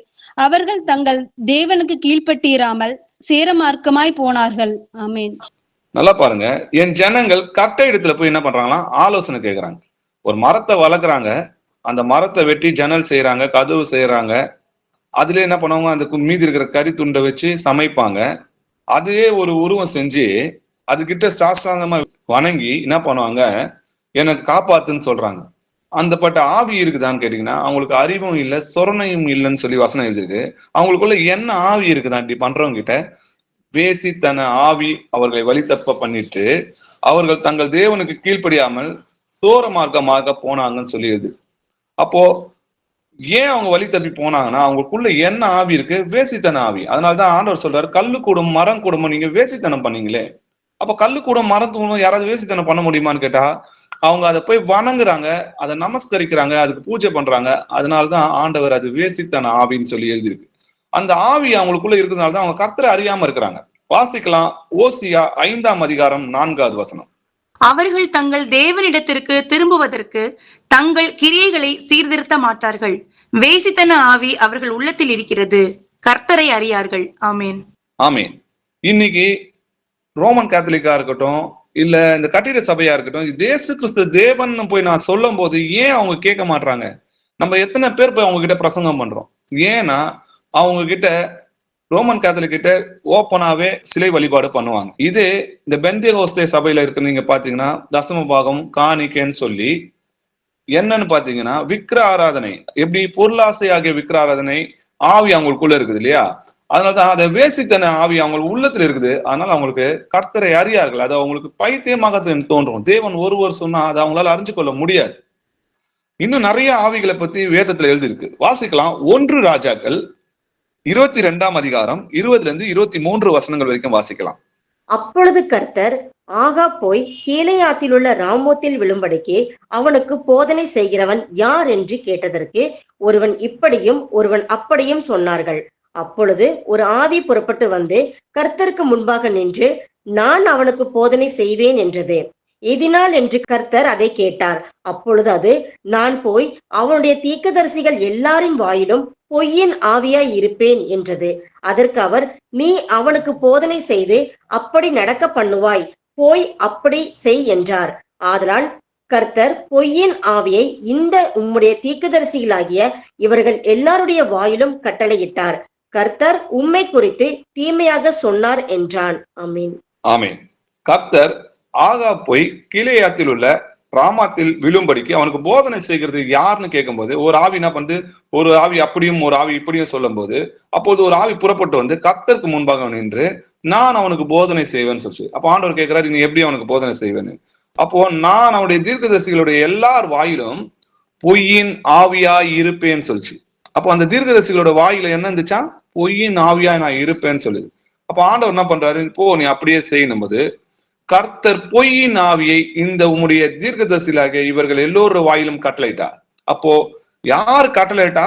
அவர்கள் தங்கள் தேவனுக்கு கீழ்ப்பட்டிராமல் சேரமார்க்கமாய் போனார்கள். ஆமேன். நல்லா பாருங்க, என் ஜனங்கள் கட்டை இடத்துல போய் என்ன பண்றாங்களா, ஆலோசனை கேட்கிறாங்க. ஒரு மரத்தை வளர்க்குறாங்க, அந்த மரத்தை வெட்டி ஜன்னல் செய்யறாங்க, கதவு செய்யறாங்க. அதுல என்ன பண்ணுவாங்க, அந்த மீதி இருக்கிற கறி துண்டை வச்சு சமைப்பாங்க. அதுவே ஒரு உருவம் செஞ்சு அதுகிட்ட சாஸ்திரமா வணங்கி என்ன பண்ணுவாங்க, எனக்கு காப்பாத்துன்னு சொல்றாங்க. அந்த பட்ட ஆவி இருக்குதான்னு கேட்டீங்கன்னா அவங்களுக்கு அறிவும் இல்லை, சொரணையும் இல்லைன்னு சொல்லி வசனம் எழுதிருக்கு. அவங்களுக்குள்ள என்ன ஆவி இருக்குதான் இப்படி பண்றவங்க கிட்ட, வேசித்தன ஆவி அவர்களை வழி தப்ப பண்ணிட்டு அவர்கள் தங்கள் தேவனுக்கு கீழ்ப்படியாமல் சோர மார்க்கமாக போனாங்கன்னு சொல்லிடுது. அப்போ ஏன் அவங்க வழி தப்பி போனாங்கன்னா அவங்களுக்குள்ள என்ன ஆவி இருக்கு? வேசித்தன ஆவி. அதனாலதான் ஆண்டவர் சொல்றாரு, கல்லு கூடும் மரம் கூடும் நீங்க வேசித்தனம் பண்ணீங்களே. அப்ப கல்லு கூடும் மரம் கூடும் யாராவது வேசித்தனம் பண்ண முடியுமான்னு கேட்டா, அவங்க அதை போய் வணங்குறாங்க, அதை நமஸ்கரிக்கிறாங்க, அதுக்கு பூஜை பண்றாங்க. அதனாலதான் ஆண்டவர் அது வேசித்தன ஆவின்னு சொல்லி எழுதியிருக்கு. அந்த ஆவி அவங்களுக்குள்ள இருக்கிறதுனாலதான் அவங்க கர்த்தரை அறியாம இருக்கிறாங்க. வாசிக்கலாம், ஓசியா 5ஆம் அதிகாரம் 4வது வசனம். அவர்கள் தங்கள் தேவனிடத்திற்கு திரும்புவதற்கு தங்கள் கிரியைகளை சீர்திருத்த மாட்டார்கள். வேசித்தன ஆவி அவர்கள் உள்ளத்தில் இருக்கிறது, கர்த்தரை அறியார்கள். ஆமேன். ஆமேன். இன்னைக்கு ரோமன் கேத்தலிக்கா இருக்கட்டும், இல்ல இந்த கட்டிட சபையா இருக்கட்டும், இயேசு கிறிஸ்து தேவன் போய் நான் சொல்லும் போது ஏன் அவங்க கேட்க மாட்டாங்க? நம்ம எத்தனை பேர் போய் அவங்க கிட்ட பிரசங்கம் பண்றோம்? ஏன்னா அவங்க கிட்ட ரோமன் கேத்தலிக் கிட்ட ஓப்பனாவே சிலை வழிபாடு பண்ணுவாங்க. இது இந்த பெந்தேகோஸ்தே சபையில இருக்கு. நீங்க பாத்தீங்கன்னா தசம பாகம் காணிக்கைன்னு சொல்லி என்னன்னு பாத்தீங்கன்னா விக்கிர ஆராதனை, எப்படி பொருளாசை ஆகிய விக்கிர ஆராதனை ஆவி அவங்களுக்குள்ள இருக்குது இல்லையா? அதனாலதான் அதை வேசித்தன ஆவி அவங்க உள்ளத்துல இருக்குது. அதனால அவங்களுக்கு கர்த்தரை அறியார்கள். அது அவங்களுக்கு பைத்தியமாக தோன்றும். தேவன் ஒருவர் சொன்னா அதை அவங்களால அறிஞ்சு கொள்ள முடியாது. இன்னும் நிறைய ஆவிகளை பத்தி வேதத்துல எழுதியிருக்கு. வாசிக்கலாம், 1 ராஜாக்கள் 22ஆம் அதிகாரம் 20-23 வசனங்கள் வரைக்கும் வாசிக்கலாம். அப்பொழுது கர்த்தர், ஆகா போய் கீலேயாத்தில் உள்ள ராமோத்தில் விழும்படிக்கு அவனுக்கு போதனை செய்கிறவன் யார் என்று கேட்டதற்கு ஒருவன் இப்படியும் ஒருவன் அப்படியும் சொன்னார்கள். அப்பொழுது ஒரு ஆவி புறப்பட்டு வந்து கர்த்தருக்கு முன்பாக நின்று, நான் அவனுக்கு போதனை செய்வேன் என்றது. எதினால் என்று கர்த்தர் அதை கேட்டார். அப்பொழுது அது, நான் போய் அவனுடைய தீர்க்கதரிசிகள் எல்லாரின் வாயிலும் பொய்யின் ஆவியாய் இருப்பேன் என்றது. அதற்கு அவர், நீ அவனுக்கு போதனை செய்து அப்படி நடக்க பண்ணுவாய், போய் அப்படி செய் என்றார். ஆதலால் கர்த்தர் பொய்யின் ஆவியை இந்த உம்முடைய தீர்க்கதரிசிகளாகிய இவர்கள் எல்லாருடைய வாயிலும் கட்டளையிட்டார். கர்த்தர் உம்மை குறித்து தீமையாக சொன்னார் என்றான். ஆமீன். ஆமீன். கர்த்தர் ஆகா போய் கீலேயாத்தில் உள்ள ராமாத்தில் விழும்படிக்கு அவனுக்கு போதனை செய்கிறது யாருன்னு கேட்கும்போது, ஒரு ஆவி என்ன பண்ணுது? ஒரு ஆவி அப்படியும் ஒரு ஆவி இப்படியும் சொல்லும் போது, அப்போது ஒரு ஆவி புறப்பட்டு வந்து கர்த்தருக்கு முன்பாக நின்று, நான் அவனுக்கு போதனை செய்வேன்னு சொல்லிச்சு. அப்போ ஆண்டவர் கேட்கிறாரு, நீ எப்படி அவனுக்கு போதனை செய்வேன்னு? அப்போ நான் அவனுடைய தீர்க்கதரிசிகளுடைய எல்லார் வாயிலும் பொய்யின் ஆவியாய் இருப்பேன்னு சொல்லிச்சு. அப்போ அந்த தீர்க்கதரிசிகளோட வாயில என்ன இருந்துச்சா? பொய்யின் ஆவியாய் நான் இருப்பேன்னு சொல்லுது. அப்போ ஆண்டவர் என்ன பண்றாரு? போ, நீ அப்படியே செய்யணும் போது கர்த்தர் பொய்யின் ஆவியை இந்த உம்முடைய தீர்க்கதரிசிகளாகிய இவர்கள் எல்லோரும் வாயிலும் கட்டளையிட்டார். அப்போ யார் கட்டளையிட்டா?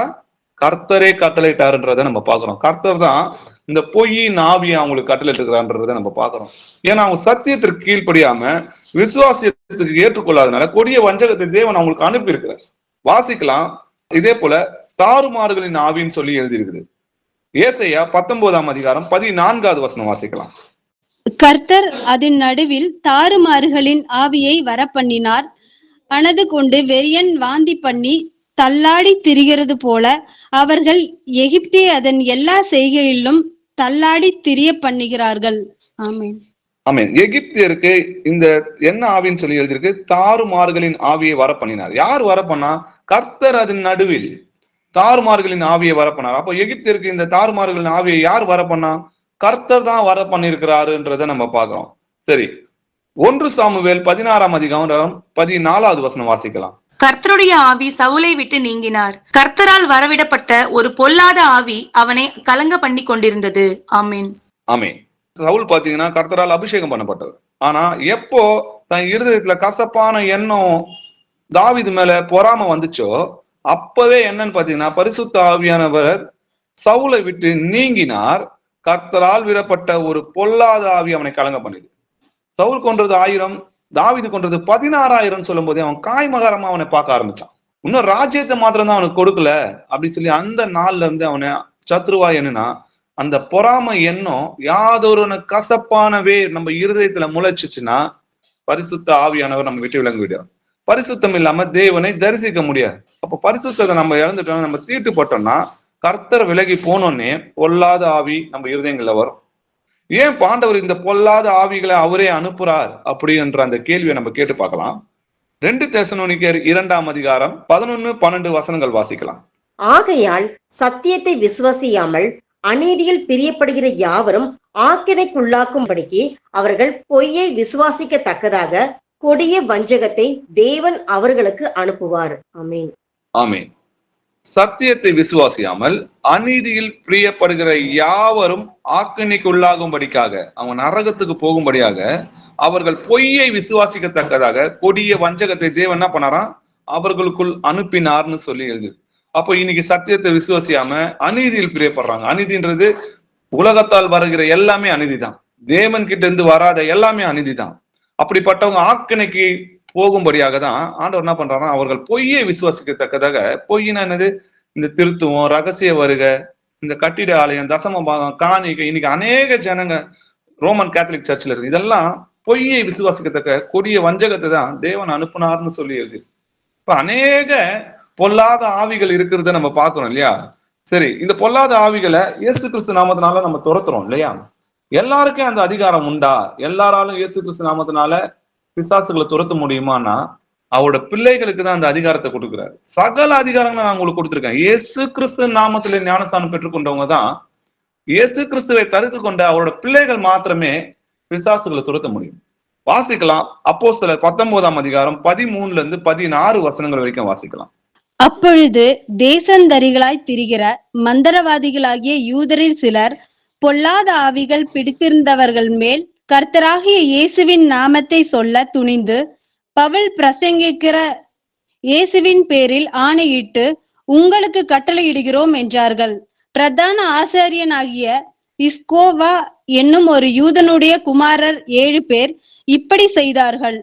கர்த்தரே கட்டளையிட்டாருன்றதை நம்ம பாக்குறோம். கர்த்தர் தான் இந்த பொய்யின் ஆவியை அவங்களுக்கு கட்டளையிட்டு இருக்கிறான்றதை நம்ம பாக்குறோம். ஏன்னா அவங்க சத்தியத்திற்கு கீழ்ப்படியாம விசுவாசத்துக்கு ஏற்றுக்கொள்ளாதனால கொடிய வஞ்சகத்தை தேவன் அவங்களுக்கு அனுப்பி இருக்கிறார். வாசிக்கலாம், இதே போல தாறுமாறுகளின் ஆவின்னு சொல்லி எழுதியிருக்குது. ஏசாயா 19ஆம் அதிகாரம் 14வது வசனம் வாசிக்கலாம். கர்த்தர் அதன் நடுவில் தாறுமாறுகளின் ஆவியை வரப்பண்ணினார். அனது கொண்டு வெறியன் வாந்தி பண்ணி தள்ளாடி திரிகிறது போல அவர்கள் எகிப்தே அதன் எல்லா செய்கையிலும் தள்ளாடி திரிய பண்ணுகிறார்கள். ஆமீன். ஆமீன். எகிப்தியருக்கு இந்த என்ன ஆவின்னு சொல்லி எழுதியிருக்கு? தாறுமாறுகளின் ஆவியை வர பண்ணினார். யார் வர பண்ணா? கர்த்தர் அதன் நடுவில் தாறுமாறுகளின் ஆவியை வர பண்ணார். அப்போ எகிப்தியருக்கு இந்த தாறுமாறுகளின் ஆவியை யார் வர பண்ணா? கர்த்தர் தான் வர பண்ணிருக்கிறாருன்றதை நம்ம பார்க்கிறோம். சரி, 1 சாமுவேல் 16ஆம் அதிகாரம் 14வது வசனம் வாசிக்கலாம். கர்த்தருடைய ஆவி சவுலை விட்டு நீங்கினார். கர்த்தரால் வரவிடப்பட்ட ஒரு பொல்லாத ஆவி அவனை கலங்க பண்ணி கொண்டிருந்தது. ஆமீன். ஆமீன். சவுல் பாத்தீங்கன்னா கர்த்தரால் அபிஷேகம் பண்ணப்பட்டவர். ஆனா எப்போ தன் இருதயத்துல கசப்பான எண்ணம் தாவீது மேல பொறாம வந்துச்சோ, அப்பவே என்னன்னு பாத்தீங்கன்னா பரிசுத்த ஆவியானவர் சவுலை விட்டு நீங்கினார். கர்த்தரால் விடப்பட்ட ஒரு பொல்லாத ஆவி அவனை கலங்க பண்ணிது. சவுல் கொன்றது 1000, தாவீது கொன்றது 16,000 சொல்லும் போதே அவன் காய்மகாரமா அவனை பார்க்க ஆரம்பிச்சான். இன்னும் ராஜ்யத்தை மாத்திரம் தான் அவனுக்கு கொடுக்கல அப்படி சொல்லி அந்த நாள்ல இருந்து அவனை சத்ருவா என்னன்னா அந்த பொறாம எண்ணம் யாதொரு கசப்பானவே நம்ம இருதயத்துல முளைச்சிச்சுன்னா பரிசுத்த ஆவியானவர் நம்ம விட்டு விளங்க விடுவார். பரிசுத்தம் இல்லாம தேவனை தரிசிக்க முடியாது. அப்ப பரிசுத்தத்தை நம்ம இழந்துட்டோம், நம்ம தீட்டுப்பட்டோம்னா கர்த்தர் விலகி போனோன்னே பொல்லாத ஆவி நம்ம இருதயங்கள்ல வரும். ஏன் பாண்டவர் இந்த பொல்லாத ஆவிகளை அவரே அனுப்புறார் அப்படின்ற அந்த கேள்வியை நம்ம கேட்டு பார்க்கலாம். 2 தெசலோனிக்கேயர் 2ஆம் அதிகாரம் 11-12 வசனங்கள் வாசிக்கலாம். ஆகையால் சத்தியத்தை விசுவாசியாமல் அநீதியில் பிரியப்படுகிற யாவரும் ஆக்கினைக்குள்ளாக்கும்படிக்கு அவர்கள் பொய்யை விசுவாசிக்கத்தக்கதாக கொடிய வஞ்சகத்தை தேவன் அவர்களுக்கு அனுப்புவார். ஆமீன். ஆமீன். சத்தியத்தை விசுவாசியாமல் அநீதியில் பிரியப்படுகிற யாவரும் ஆக்கினைக்கு உள்ளாகும்படிக்காக, அவங்க நரகத்துக்கு போகும்படியாக அவர்கள் பொய்யை விசுவாசிக்கத்தக்கதாக கொடிய வஞ்சகத்தை தேவன் என்ன பண்ணாராம், அவர்களுக்குள் அனுப்பினார்னு சொல்லி எழுது. அப்போ இன்னைக்கு சத்தியத்தை விசுவாசியாம அநீதியில் பிரியப்படுறாங்க. அநீதின்றது உலகத்தால் வருகிற எல்லாமே அநீதி தான், தேவன் கிட்ட இருந்து வராத எல்லாமே அநீதி தான். அப்படிப்பட்டவங்க ஆக்கினைக்கு போகும்படியாக தான் ஆண்டவர் என்ன பண்றாருன்னா, அவர்கள் பொய்யை விசுவாசிக்கத்தக்கதாக, பொய்னா என்னது, இந்த திருத்துவம், ரகசிய வருக, இந்த கட்டிட ஆலயம், தசம பாகம், காணிக்கை, இன்னைக்கு அநேக ஜனங்க ரோமன் கேத்தலிக் சர்ச்சில் இருக்கு, இதெல்லாம் பொய்யை விசுவாசிக்கத்தக்க கொடிய வஞ்சகத்தை தான் தேவன் அனுப்புனார்னு சொல்லி எழுதி. இப்ப அநேக பொல்லாத ஆவிகள் இருக்கிறத நம்ம பார்க்கிறோம் இல்லையா? சரி, இந்த பொல்லாத ஆவிகளை இயேசு கிறிஸ்து நாமத்தினால நம்ம துரத்துறோம் இல்லையா? எல்லாருக்கும் அந்த அதிகாரம் உண்டா? எல்லாராலும் இயேசு கிறிஸ்து நாமத்தினால பிசாசுகளை துரத்த முடியுமானா, அவரோட பிள்ளைகளுக்கு தான் அந்த அதிகாரத்தை கொடுக்குறாரு. சகல அதிகாரங்களை நான் உங்களுக்கு கொடுத்துருக்கேன். இயேசு கிறிஸ்து நாமத்திலே ஞானஸ்தானம் பெற்றுக்கொண்டவங்க தான், இயேசு கிறிஸ்துவை தரித்து கொண்ட அவரோட பிள்ளைகள் மாத்திரமே பிசாசுகளை துரத்த முடியும். வாசிக்கலாம், அப்போஸ்தலர் 19ஆம் அதிகாரம் 13ல இருந்து 16 வசனங்கள் வரைக்கும் வாசிக்கலாம். அப்பொழுது தேசந்தரிகளாய் திரிகிற மந்திரவாதிகளாகிய யூதரில் சிலர் பொல்லாத ஆவிகள் பிடித்திருந்தவர்கள் மேல் கர்த்தராகிய இயேசுவின் நாமத்தை சொல்ல துணிந்து, பவுல் பிரசங்கிக்கிற இயேசுவின் பேரில் ஆணையிட்டு உங்களுக்கு கட்டளையிடுகிறோம் என்றார்கள். பிரதான ஆசாரியனாகிய இஸ்கோவா என்னும் ஒரு யூதனுடைய குமாரர் 7 பேர் இப்படி செய்தார்கள்.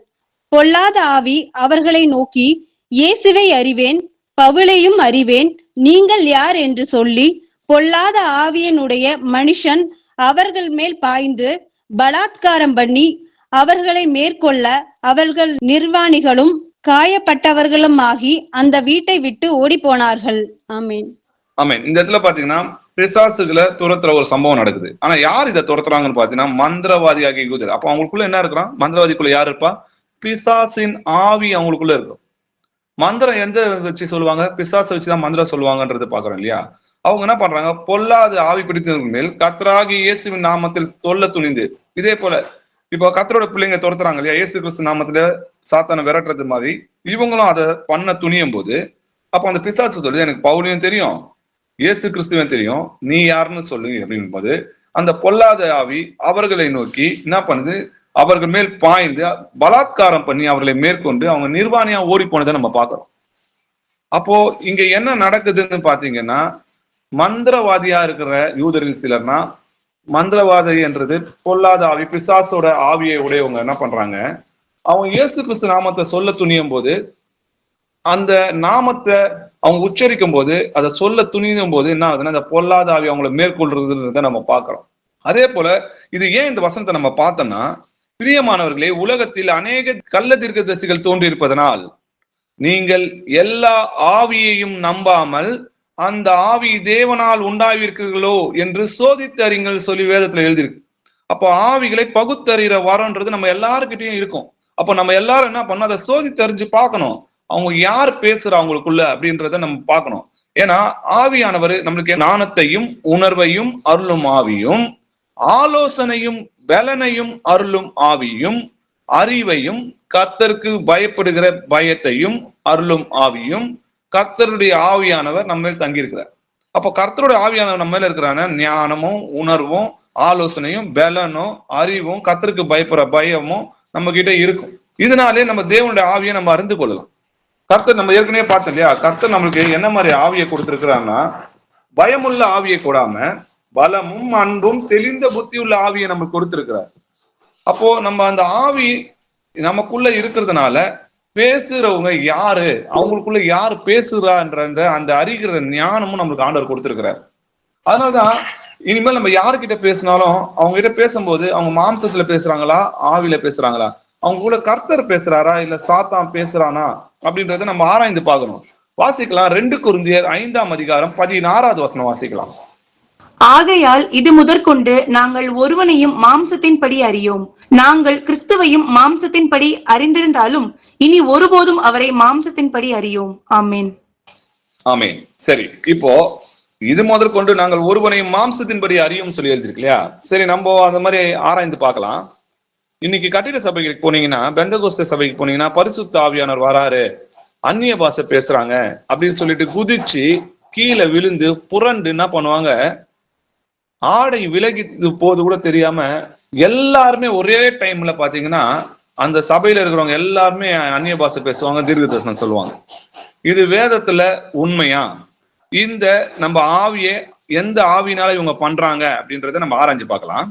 பொல்லாத ஆவி அவர்களை நோக்கி, இயேசுவை அறிவேன், பவுலையும் அறிவேன், நீங்கள் யார் என்று சொல்லி, பொல்லாத ஆவியனுடைய மனுஷன் அவர்கள் மேல் பாய்ந்து பலாத்காரம் பண்ணி அவர்களை மேற்கொள்ள அவர்கள் நிர்வாணிகளும் காயப்பட்டவர்களும் ஆகி அந்த வீட்டை விட்டு ஓடி போனார்கள். ஆமேன். ஆமேன். இந்த இடத்துல பாத்தீங்கன்னா பிசாசுகளை துரத்துற ஒரு சம்பவம் நடக்குது. ஆனா யார் இதை துரத்துறாங்கன்னு பாத்தீங்கன்னா மந்திரவாதியாகிய யூதர். அப்ப அவங்களுக்குள்ள என்ன இருக்கிறான்? மந்திரவாதிக்குள்ள யார் இருப்பா? பிசாசின் ஆவி அவங்களுக்குள்ள இருக்கும். மந்திரம் எந்த வச்சு சொல்லுவாங்க? பிசாசை வச்சுதான் மந்திரம் சொல்லுவாங்கன்றது பாக்குறோம் இல்லையா? அவங்க என்ன பண்றாங்க? பொல்லாத ஆவி பிடித்தவர்கள் மேல் கர்த்தராகிய இயேசுவின் நாமத்தில் சொல்ல துணிந்து, இதே போல இப்போ கர்த்தரோட பிள்ளைங்க துரத்துறாங்க இல்லையா? இயேசு கிறிஸ்து நாமத்துல சாத்தானை விரட்டுறது மாதிரி இவங்களும் அதை பண்ண துணியும் போது, அப்ப அந்த பிசாசு சொல்லுது, எனக்கு பவுலையும் தெரியும், இயேசு கிறிஸ்துவையும் தெரியும், நீ யாருன்னு சொல்லுங்க அப்படின் போது, அந்த பொல்லாத ஆவி அவர்களை நோக்கி என்ன பண்ணுது? அவர்கள் மேல் பாய்ந்து பலாத்காரம் பண்ணி அவர்களை மேற்கொண்டு அவங்க நிர்வாணியா ஓடி போனதை நம்ம பார்க்கிறோம். அப்போ இங்க என்ன நடக்குதுன்னு பாத்தீங்கன்னா, மந்திரவாதியா இருக்கிற யூதரில் சிலர்னா, மந்திரவாதி என்றது பொல்லாத ஆவி, பிசாசோட ஆவியை உடையவங்க என்ன பண்றாங்க? அவங்க இயேசு கிறிஸ்து நாமத்தை சொல்ல துணியும் போது, அந்த நாமத்தை அவங்க உச்சரிக்கும் போது, அதை சொல்ல துணியும் போது என்ன ஆகுதுன்னா, அந்த பொல்லாத ஆவி அவங்களை மேற்கொள்றதுன்றத நம்ம பார்க்கிறோம். அதே போல இது ஏன் இந்த வசனத்தை நம்ம பார்த்தோம்னா, பிரியமானவர்களே, உலகத்தில் அநேக கள்ள தீர்க்கதரிசிகள் தோன்றி இருப்பதனால் நீங்கள் எல்லா ஆவியையும் நம்பாமல் அந்த ஆவி தேவனால் உண்டாவிருக்கிறீர்களோ என்று சோதித்தறிங்கள் சொல்லி வேதத்துல எழுதியிருக்கு. அப்போ ஆவிகளை பகுத்தறிகிற வரன்றது நம்ம எல்லாருக்கிட்டையும் இருக்கும். அப்போ நம்ம எல்லாரும் என்ன பண்ணணும்? அதை சோதித்தறிஞ்சு பார்க்கணும், அவங்க யார் பேசுறா அவங்களுக்குள்ள அப்படின்றத நம்ம பார்க்கணும். ஏன்னா ஆவியானவர் நம்மளுக்கு ஞானத்தையும் உணர்வையும் அருளும் ஆவியும், ஆலோசனையும் பலனையும் அருளும் ஆவியும், அறிவையும் கர்த்தருக்கு பயப்படுகிற பயத்தையும் அருளும் ஆவியும், கர்த்தருடைய ஆவியானவர் நம்ம மேல் தங்கியிருக்கிறார். அப்போ கர்த்தருடைய ஆவியானவர் நம்ம மேல இருக்கிறான ஞானமும் உணர்வும் ஆலோசனையும் பலனும் அறிவும் கர்த்தருக்கு பயப்படுற பயமும் நம்ம கிட்ட இருக்கும். இதனாலே நம்ம தேவனுடைய ஆவியை நம்ம அறிந்து கொள்ளலாம். கர்த்தர் நம்ம ஏற்கனவே பார்த்தோம் இல்லையா? கர்த்தர் நம்மளுக்கு என்ன மாதிரி ஆவியை கொடுத்திருக்கிறான்னா, பயமுள்ள ஆவியை கூடாம பலமும் அன்பும் தெளிந்த புத்தி உள்ள ஆவியை நமக்கு கொடுத்திருக்கிறார். அப்போ நம்ம அந்த ஆவி நமக்குள்ள இருக்கிறதுனால பேசுறவங்க யாரு, அவங்களுக்குள்ள யார் பேசுறான்ற அந்த அறிகிற ஞானமும் நம்மளுக்கு ஆண்டவர் கொடுத்திருக்கிறார். அதனாலதான் இனிமேல் நம்ம யாருக்கிட்ட பேசினாலும் அவங்க கிட்ட பேசும்போது அவங்க மாம்சத்துல பேசுறாங்களா, ஆவியில பேசுறாங்களா, அவங்க கூட கர்த்தர் பேசுறாரா இல்ல சாத்தான் பேசுறானா அப்படின்றத நம்ம ஆராய்ந்து பார்க்கணும். வாசிக்கலாம் 2 கொரிந்தியர் 5ஆம் அதிகாரம் 16வது வசனம் வாசிக்கலாம். ஆகையால் இது முதற்கொண்டு நாங்கள் ஒருவனையும் மாம்சத்தின்படி அறியோம். நாங்கள் கிறிஸ்துவையும் மாம்சத்தின்படி அறிந்திருந்தாலும் இனி ஒருபோதும் அவரை மாம்சத்தின்படி அறியோம். ஆமேன். ஆமேன். சரி, இப்போ இது முதற்கொண்டு நாங்கள் ஒருவனையும் மாம்சத்தின்படி அறியும் சொல்லி எழுதிருக்கு இல்லையா? சரி, நம்ம அந்த மாதிரி ஆராய்ந்து பார்க்கலாம். இன்னைக்கு கட்டிட சபைக்கு போனீங்கன்னா, பெந்தகோஸ்தே சபைக்கு போனீங்கன்னா பரிசுத்த ஆவியானவர் வராரு, அந்நிய பாஷை பேசுறாங்க அப்படின்னு சொல்லிட்டு குதிச்சு கீழே விழுந்து புரண்டு என்ன பண்ணுவாங்க, ஆடை விலகி போது கூட தெரியாம எல்லாருமே ஒரே டைம்ல பாத்தீங்கன்னா அந்த சபையில இருக்கிறவங்க எல்லாருமே அந்நிய பாஷை பேசுவாங்க, தீர்க்க தரிசனம் சொல்லுவாங்க. இது வேதத்துல உண்மையா? இந்த நம்ம ஆவியை எந்த ஆவினால இவங்க பண்றாங்க அப்படின்றத நம்ம ஆராய்ஞ்சு பார்க்கலாம்.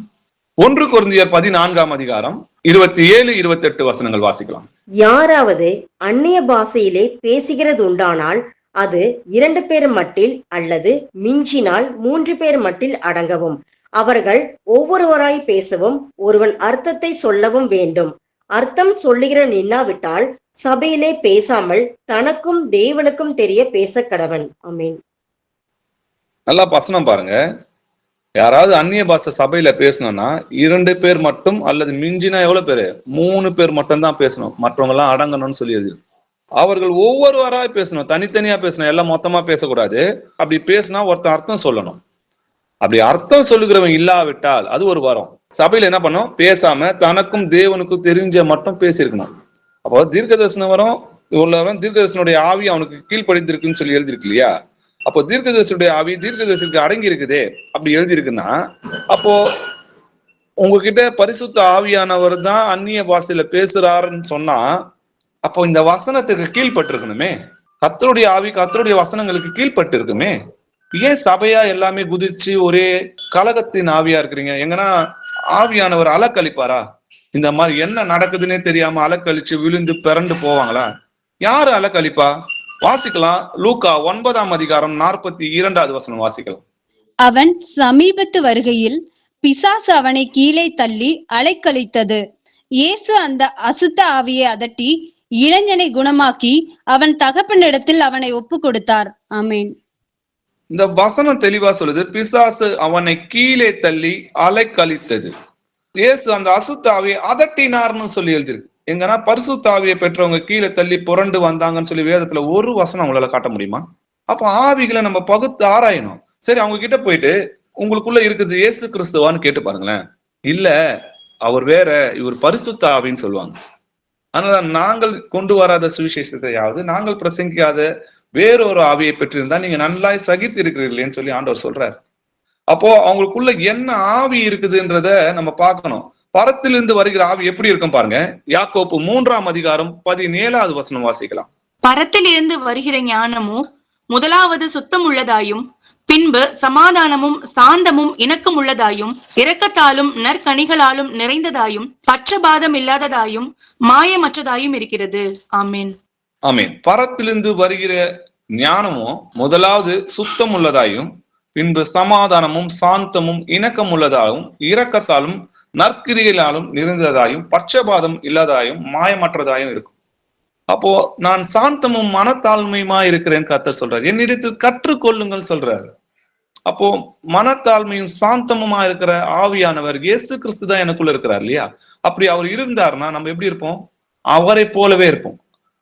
1 கொரிந்தியர் 14ஆம் அதிகாரம் 27, 28 வசனங்கள் வாசிக்கலாம். யாராவது அந்நிய பாஷையிலே பேசுகிறது உண்டானால் அது 2 பேர் மட்டில் அல்லது மிஞ்சினால் 3 பேர் மட்டில் அடங்கவும். அவர்கள் ஒவ்வொருவராய் பேசவும் ஒருவன் அர்த்தத்தை சொல்லவும் வேண்டும். அர்த்தம் சொல்லுகிறவன் இல்லாவிட்டால் சபையிலே பேசாமல் தனக்கும் தேவனுக்கும் தெரிய பேச கடவன். ஆமென். நல்லா வசனம் பாருங்க. யாராவது அந்நிய பாஷை சபையில பேசணும்னா 2 பேர் மட்டும் அல்லது மிஞ்சினா எவ்வளவு பேரு? 3 பேர் மட்டும் தான் பேசணும், மற்றவங்க எல்லாம் அடங்கணும்னு சொல்லியது. அவர்கள் ஒவ்வொருவராய் பேசணும், தனித்தனியா பேசணும், எல்லாம் மொத்தமா பேசக்கூடாது. அப்படி பேசினா ஒருத்தர் அர்த்தம் சொல்லணும். அப்படி அர்த்தம் சொல்லுகிறவன் இல்லாவிட்டால் அது ஒரு வரம். சபையில என்ன பண்ணும்? பேசாம தனக்கும் தேவனுக்கும் தெரிஞ்ச மட்டும் பேசியிருக்கணும். அப்போ தீர்க்க தரிசனம் வரும் உள்ளவன் தீர்க்க தரிசனுடைய ஆவி அவனுக்கு கீழ்ப்படிந்திருக்குன்னு சொல்லி எழுதிருக்கு இல்லையா? அப்போ தீர்க்க தரிசனுடைய ஆவி தீர்க்க தரிசனுக்கு அடங்கி இருக்குதே அப்படி எழுதியிருக்குன்னா, அப்போ உங்ககிட்ட பரிசுத்த ஆவியானவர் தான் அந்நிய பாஷையில பேசுறாருன்னு சொன்னா, அப்போ இந்த வசனத்துக்கு கீழ்பட்டு இருக்கணுமே. கர்த்தருடைய ஆவி கர்த்தருடைய வசனங்களுக்கு கீழ்பட்டு இருக்குமே. ஏன் சபையா எல்லாமே குதிச்சு ஒரே கலகத்தின் ஆவியா இருக்கிறீங்க? எங்கன்னா ஆவியானவர் அலக்கழிப்பாரா? இந்த மாதிரி என்ன நடக்குதுன்னே தெரியாம அலக்கழிச்சு விழுந்து பிறண்டு போவாங்களா? யாரு அலக்கழிப்பா? வாசிக்கலாம். லூக்கா 9ஆம் அதிகாரம் 42வது வசனம் வாசிக்கலாம். அவன் சமீபத்து வருகையில் பிசாசு அவனை கீழே தள்ளி அலைக்கழித்தது. இயேசு அந்த அசுத்த ஆவியை அதட்டி இளைஞனை குணமாக்கி அவன் தகப்பனிடத்தில் அவனை ஒப்பு கொடுத்தார். ஆமேன். இந்த வசனம் தெளிவா சொல்லுது, பிசாசு அவனை கீழே தள்ளி அலைக்கழித்தது. இயேசு அந்த அசுத்த ஆவியை அதட்டினார்னு சொல்லி எழுதிருக்கு. எங்கன்னா பரிசுத்த ஆவியை பெற்றவங்க கீழே தள்ளி புரண்டு வந்தாங்கன்னு சொல்லி வேதத்துல ஒரு வசனம் உங்களால காட்ட முடியுமா? அப்ப ஆவிகளை நம்ம பகுத்து ஆராயணும். சரி, அவங்க கிட்ட போயிட்டு உங்களுக்குள்ள இருக்குது இயேசு கிறிஸ்துவான்னு கேட்டு பாருங்களேன். இல்ல, அவர் வேற, இவர் பரிசுத்த ஆவின்னு சொல்லுவாங்க. அதனால நாங்கள் கொண்டு வராத சுவிசேஷத்தையாவது நாங்கள் பிரசங்கிக்காத வேறொரு ஆவியை பெற்றிருந்தா நீங்க நல்லாய் சகித்து இருக்கிறீர்களேன்னு சொல்லி ஆண்டவர் சொல்றாரு. அப்போ அவங்களுக்குள்ள என்ன ஆவி இருக்குதுன்றத நம்ம பார்க்கணும். பரத்திலிருந்து வருகிற ஆவி எப்படி இருக்கும் பாருங்க. யாக்கோப்பு 3ஆம் அதிகாரம் 17வது வசனம் வாசிக்கலாம். பரத்திலிருந்து வருகிற ஞானமோ முதலாவது சுத்தம் உள்ளதாயும் பின்பு சமாதானமும் சாந்தமும் இணக்கம் உள்ளதாயும் இரக்கத்தாலும் நற்கனிகளாலும் நிறைந்ததாயும் பட்சபாதம் இல்லாததாயும் மாயமற்றதாயும் இருக்கிறது. ஆமீன். ஆமீன். பரத்திலிருந்து வருகிற ஞானமும் முதலாவது சுத்தம் உள்ளதாயும் பின்பு சமாதானமும் சாந்தமும் இணக்கம் உள்ளதாயும் இரக்கத்தாலும் நற்கிரிகளாலும் நிறைந்ததாயும் பட்சபாதம் இல்லாதாயும் மாயமற்றதாயும் இருக்கும். அப்போ நான் சாந்தமும் மனத்தாழ்மையுமா இருக்கிறேன் கர்த்தர் சொல்றாரு. என்னிடத்தில் கற்றுக்கொள்ளுங்கள் சொல்றாரு. அப்போ மனத்தாழ்மையும் சாந்தமுமா இருக்கிற ஆவியானவர் இயேசு கிறிஸ்து தான் எனக்குள்ள இருக்கிறார் இல்லையா? அப்படி அவர் இருந்தார்னா நம்ம எப்படி இருப்போம்? அவரை போலவே இருப்போம்.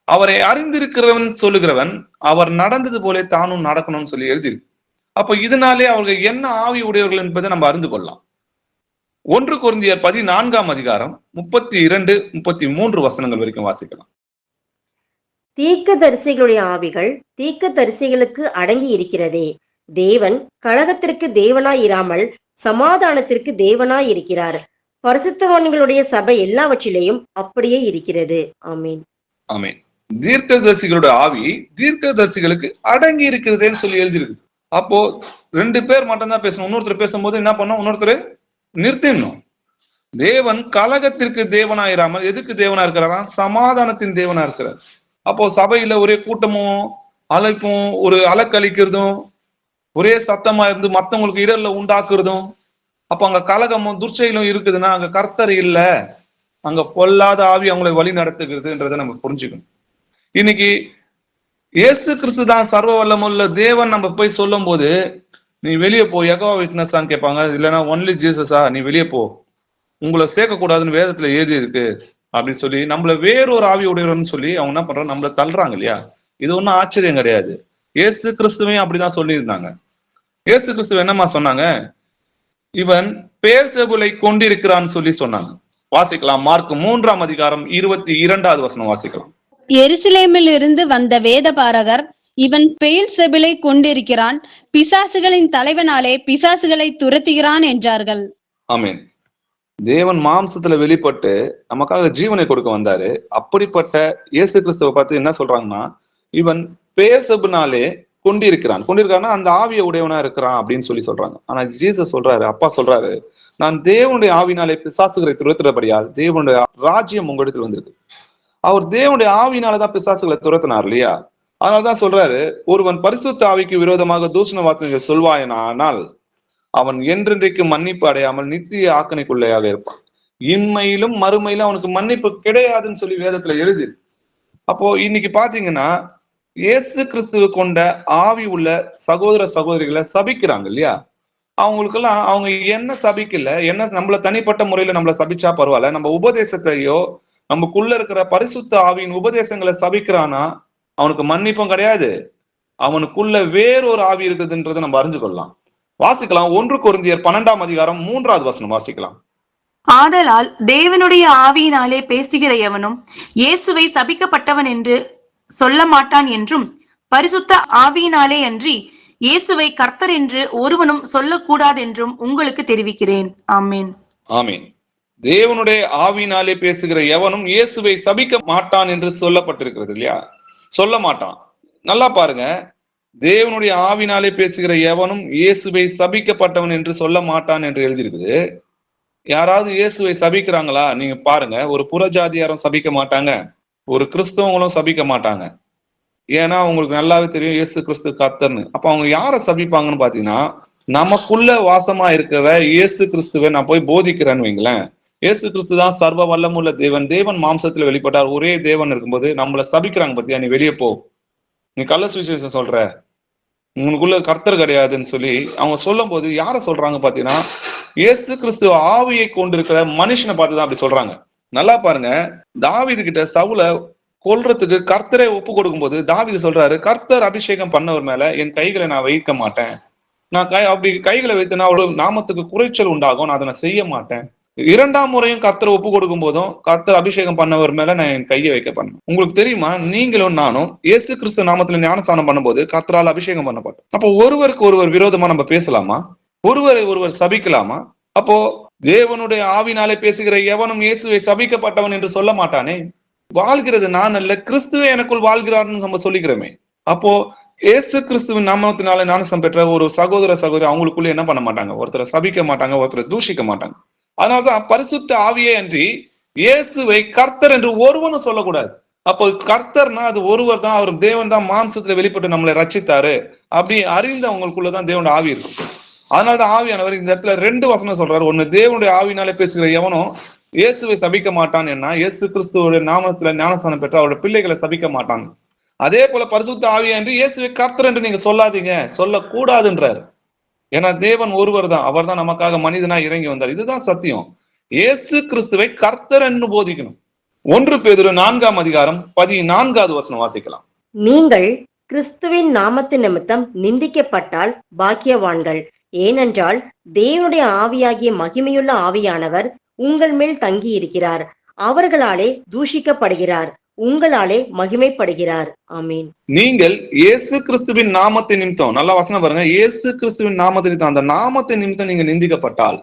அவரை அறிந்திருக்கிறவன் சொல்லுகிறவன் அவர் நடந்தது போல தானும் நடக்கணும்னு சொல்லி எழுதியிருக்கு. அப்ப இதனாலே அவர்கள் என்ன ஆவி உடையவர்கள் என்பதை நம்ம அறிந்து கொள்ளலாம். 1 கொரிந்தியர் 14ஆம் அதிகாரம் 32, 33 வசனங்கள் வரைக்கும் வாசிக்கலாம். தீர்க்க தரிசிகளுடைய ஆவிகள் தீர்க்க தரிசிகளுக்கு அடங்கி இருக்கிறதே. தேவன் கழகத்திற்கு தேவனாய் இராமல் சமாதானத்திற்கு தேவனாய் இருக்கிறார். பரிசுத்தவான்களுடைய சபை எல்லாவற்றிலேயும் அப்படியே இருக்கிறது. ஆமீன். ஆமீன். தீர்க்கதரிசிகளோட ஆவி தீர்க்கதரிசிகளுக்கு அடங்கி இருக்கிறதுன்னு சொல்லி எழுதியிருக்கு. அப்போ 2 பேர் மட்டும்தான் பேசணும். இன்னொருத்தர் பேசும்போது என்ன பண்ணும்? இன்னொருத்தர் நிறுத்திடணும். தேவன் கலகத்திற்கு தேவனாயிராமல் எதுக்கு தேவனா இருக்கிறாரா? சமாதானத்தின் தேவனா இருக்கிறார். அப்போ சபையில ஒரே கூட்டமும் அழைப்பும் ஒரு அலக்கழிக்கிறதும் ஒரே சத்தமா இருந்து மத்தவங்களுக்கு இடர்ல உண்டாக்குறதும், அப்ப அங்க கலகமும் துர்ச்செயலும் இருக்குதுன்னா அங்க கர்த்தர் இல்ல, அங்க பொல்லாத ஆவி அவங்களை வழி நடத்துகிறதுன்றதை நம்ம புரிஞ்சுக்கணும். இன்னைக்கு இயேசு கிறிஸ்து தான் சர்வ வல்லமுள்ள தேவன் நம்ம போய் சொல்லும் போது, நீ வெளியே போ, யெகோவா விட்னஸான்னு கேட்பாங்க. இல்லைன்னா ஒன்லி ஜீசஸா, நீ வெளியே போ, உங்களை சேர்க்க கூடாதுன்னு வேதத்துல எழுதி இருக்கு அப்படின்னு சொல்லி நம்மள வேறொரு ஆவி உடையவர்னு சொல்லி அவங்க என்ன பண்றாங்க? நம்மள தள்ளுறாங்க இல்லையா? இது ஒன்றும் ஆச்சரியம் கிடையாது. இயேசு கிறிஸ்துவையும் அப்படிதான் சொல்லியிருந்தாங்க. இயேசு கிறிஸ்துவ என்னமா சொன்னாங்க? இவன் பேர்செபுலை கொண்டிருக்கிறான்னு சொல்லி சொன்னாங்க. வாசிக்கலாம். மார்க் 3ஆம் அதிகாரம் 22வது வசனம் வாசிக்கலாம். எருசலேமில் இருந்து வந்த வேதபாரகர், இவன் பெயல்செபூலை கொண்டிருக்கிறான், பிசாசுகளின் தலைவனாலே பிசாசுகளை துரத்துகிறான் என்றார்கள். ஆமென். தேவன் மாம்சத்துல வெளிப்பட்டு நமக்காக ஜீவனை கொடுக்க வந்தாரு. அப்படிப்பட்ட இயேசு கிறிஸ்துவை பார்த்து என்ன சொல்றாங்கன்னா, இவன் பெயர்செபூனாலே கொண்டிருக்கிறான்னா அந்த ஆவிய உடையவனா இருக்கிறான் அப்படின்னு சொல்றாங்க. ஆனா ஜீசஸ் சொல்றாரு, அப்பா சொல்றாரு, நான் தேவனுடைய ஆவினாலே பிசாசுகளை துரத்துறபடியால் தேவனுடைய ராஜ்யம் உங்களிடத்தில் வந்திருக்கு. அவர் தேவனுடைய ஆவினாலதான் பிசாசுகளை துரத்தினார் இல்லையா? அதனாலதான் சொல்றாரு, ஒருவன் பரிசுத்த ஆவிக்கு விரோதமாக தூஷண வார்த்தைகள் சொல்வாயனால் அவன் என்றென்றைக்கு மன்னிப்பு அடையாமல் நித்திய ஆக்கணைக்குள்ளையாக இருப்பான். இன்மையிலும் மறுமையிலும் அவனுக்கு மன்னிப்பு கிடையாதுன்னு சொல்லி வேதத்துல எழுதி. அப்போ இன்னைக்கு பாத்தீங்கன்னா இயேசு கிறிஸ்துவ கொண்ட ஆவி உள்ள சகோதர சகோதரிகளை சபிக்கிறாங்க இல்லையா? அவங்களுக்கெல்லாம் அவங்க என்ன சபிக்கல, என்ன நம்மள தனிப்பட்ட முறையில நம்மள சபிச்சா பரவாயில்ல, நம்ம உபதேசத்தையோ நமக்குள்ள இருக்கிற பரிசுத்த ஆவியின் உபதேசங்களை சபிக்கிறானா அவனுக்கு மன்னிப்பும் கிடையாது, அவனுக்குள்ள வேறொரு ஆவி இருக்குதுன்றதை நம்ம அறிஞ்சு கொள்ளலாம். வாசிக்கலாம். 1 கொரிந்தியர் 12ஆம் அதிகாரம் 3வது வசனம் வாசிக்கலாம். ஆதலால் தேவனுடைய ஆவியினாலே பேசுகிற எவனும் இயேசுவை சபிக்கப்பட்டவன் என்று சொல்ல மாட்டான் என்றும், பரிசுத்த ஆவியினாலே அன்றி இயேசுவை கர்த்தர் என்று ஒருவனும் சொல்லக்கூடாதென்றும் உங்களுக்கு தெரிவிக்கிறேன். ஆமேன். ஆமேன். தேவனுடைய ஆவியினாலே பேசுகிற எவனும் இயேசுவை சபிக்க மாட்டான் என்று சொல்லப்பட்டிருக்கிறது இல்லையா? சொல்ல மாட்டான். நல்லா பாருங்க, தேவனுடைய ஆவினாலே பேசுகிற எவனும் இயேசுவை சபிக்கப்பட்டவன் என்று சொல்ல மாட்டான் என்று எழுதியிருக்குது. யாராவது இயேசுவை சபிக்கிறாங்களா? நீங்க பாருங்க, ஒரு புறஜாதியாரும் சபிக்க மாட்டாங்க, ஒரு கிறிஸ்தவங்களும் சபிக்க மாட்டாங்க. ஏன்னா உங்களுக்கு நல்லாவே தெரியும் இயேசு கிறிஸ்து கர்த்தர்னு. அப்ப அவங்க யாரை சபிப்பாங்கன்னு பாத்தீங்கன்னா, நமக்குள்ள வாசமா இருக்கிற இயேசு கிறிஸ்துவை நான் போய் போதிக்கிறேன்னு வைங்களேன். இயேசு கிறிஸ்து தான் சர்வ வல்லமுள்ள தேவன், தேவன் மாம்சத்துல வெளிப்பட்டார், ஒரே தேவன் இருக்கும்போது நம்மள சபிக்கிறாங்க பாத்தியா, நீ வெளியே போ, நீ கள்ள சுவிசேஷம் சொல்ற, உனக்குள்ள கர்த்தர் கிடையாதுன்னு சொல்லி அவங்க சொல்லும் போது யார சொல்றாங்க பாத்தீங்கன்னா, இயேசு கிறிஸ்து ஆவியை கொண்டிருக்கிற மனுஷனை பார்த்துதான் அப்படி சொல்றாங்க. நல்லா பாருங்க, தாவீது கிட்ட சவுல கொல்றதுக்கு கர்த்தரை ஒப்பு கொடுக்கும் போது தாவீது சொல்றாரு, கர்த்தர் அபிஷேகம் பண்ணவர் மேல என் கைகளை நான் வைக்க மாட்டேன், நான் அப்படி கைகளை வைத்தனா அவ்வளவு நாமத்துக்கு குறைச்சல் உண்டாகும், நான் அதை நான் செய்ய மாட்டேன். 2ஆம் முறையும் கர்த்தரை ஒப்பு கொடுக்கும் போதும் கர்த்தர் அபிஷேகம் பண்ணவர் மேல நான் என் கையை வைக்க பண்ணேன். உங்களுக்கு தெரியுமா, நீங்களும் நானும் இயேசு கிறிஸ்து நாமத்துல ஞானஸ்தானம் பண்ணும்போது கர்த்தரால் அபிஷேகம் பண்ணப்பட்டோம். அப்போ ஒருவருக்கு ஒருவர் விரோதமா நம்ம பேசலாமா? ஒருவரை ஒருவர் சபிக்கலாமா? அப்போ தேவனுடைய ஆவினாலே பேசுகிற எவனும் இயேசுவை சபிக்கப்பட்டவன் என்று சொல்ல மாட்டானே. வாழ்கிறது நான் அல்ல, கிறிஸ்துவே எனக்குள் வாழ்கிறார்னு நம்ம சொல்லிக்கிறோமே. அப்போ இயேசு கிறிஸ்துவின் நாமத்தினால ஞானஸ்தானம் பெற்ற ஒரு சகோதர சகோதரி அவங்களுக்குள்ள என்ன பண்ண மாட்டாங்க, ஒருத்தரை சபிக்க மாட்டாங்க, ஒருத்தரை தூஷிக்க மாட்டாங்க. அதனாலதான் பரிசுத்த ஆவியே அன்றி இயேசுவை கர்த்தர் என்று ஒருவனும் சொல்லக்கூடாது. அப்போ கர்த்தர்னா அது ஒருவர் தான், அவர் தேவன் தான் மாம்சத்துல வெளிப்பட்டு நம்மளை ரட்சித்தாரு அப்படி அறிந்து அவங்களுக்குள்ளதான் தேவனுடைய ஆவி இருக்கும். அதனாலதான் ஆவியானவர் இந்த இடத்துல 2 வசனம் சொல்றாரு. ஒண்ணு, தேவனுடைய ஆவினாலே பேசுகிற எவனும் இயேசுவை சபிக்க மாட்டான், என்ன இயேசு கிறிஸ்துவோட நாமத்துல ஞானஸ்தானம் பெற்று அவருடைய பிள்ளைகளை சபிக்க மாட்டான். அதே போல பரிசுத்த ஆவியா என்று இயேசுவை கர்த்தர் என்று நீங்க சொல்லாதீங்க, சொல்லக்கூடாதுன்றாரு. ஏன்னா தேவன் ஒருவர் தான், அவர் தான் நமக்காக மனிதனா இறங்கி வந்தார். இதுதான் சத்தியம். இயேசு கிறிஸ்துவை கர்த்தர் என்று போதிக்கணும். 1 பேதுரு 4ஆம் அதிகாரம் 14வது வசனம் வாசிக்கலாம். நீங்கள் கிறிஸ்துவின் நாமத்து நிமித்தம் நிந்திக்கப்பட்டால் பாக்கியவான்கள், ஏனென்றால் தேவனுடைய ஆவியாகிய மகிமையுள்ள ஆவியானவர் உங்கள் மேல் தங்கி இருக்கிறார், அவர்களாலே தூஷிக்கப்படுகிறார், உங்களாலே மகிமைப்படுகிறார். ஆமீன். நீங்கள் இயேசு கிறிஸ்துவின் நாமத்தை நிமித்தம், நல்லா வசனம் பாருங்க, இயேசு கிறிஸ்துவின் நாமத்தை நிமித்தம், அந்த நாமத்தை நிமித்தம் நீங்க நிந்திக்கப்பட்டால்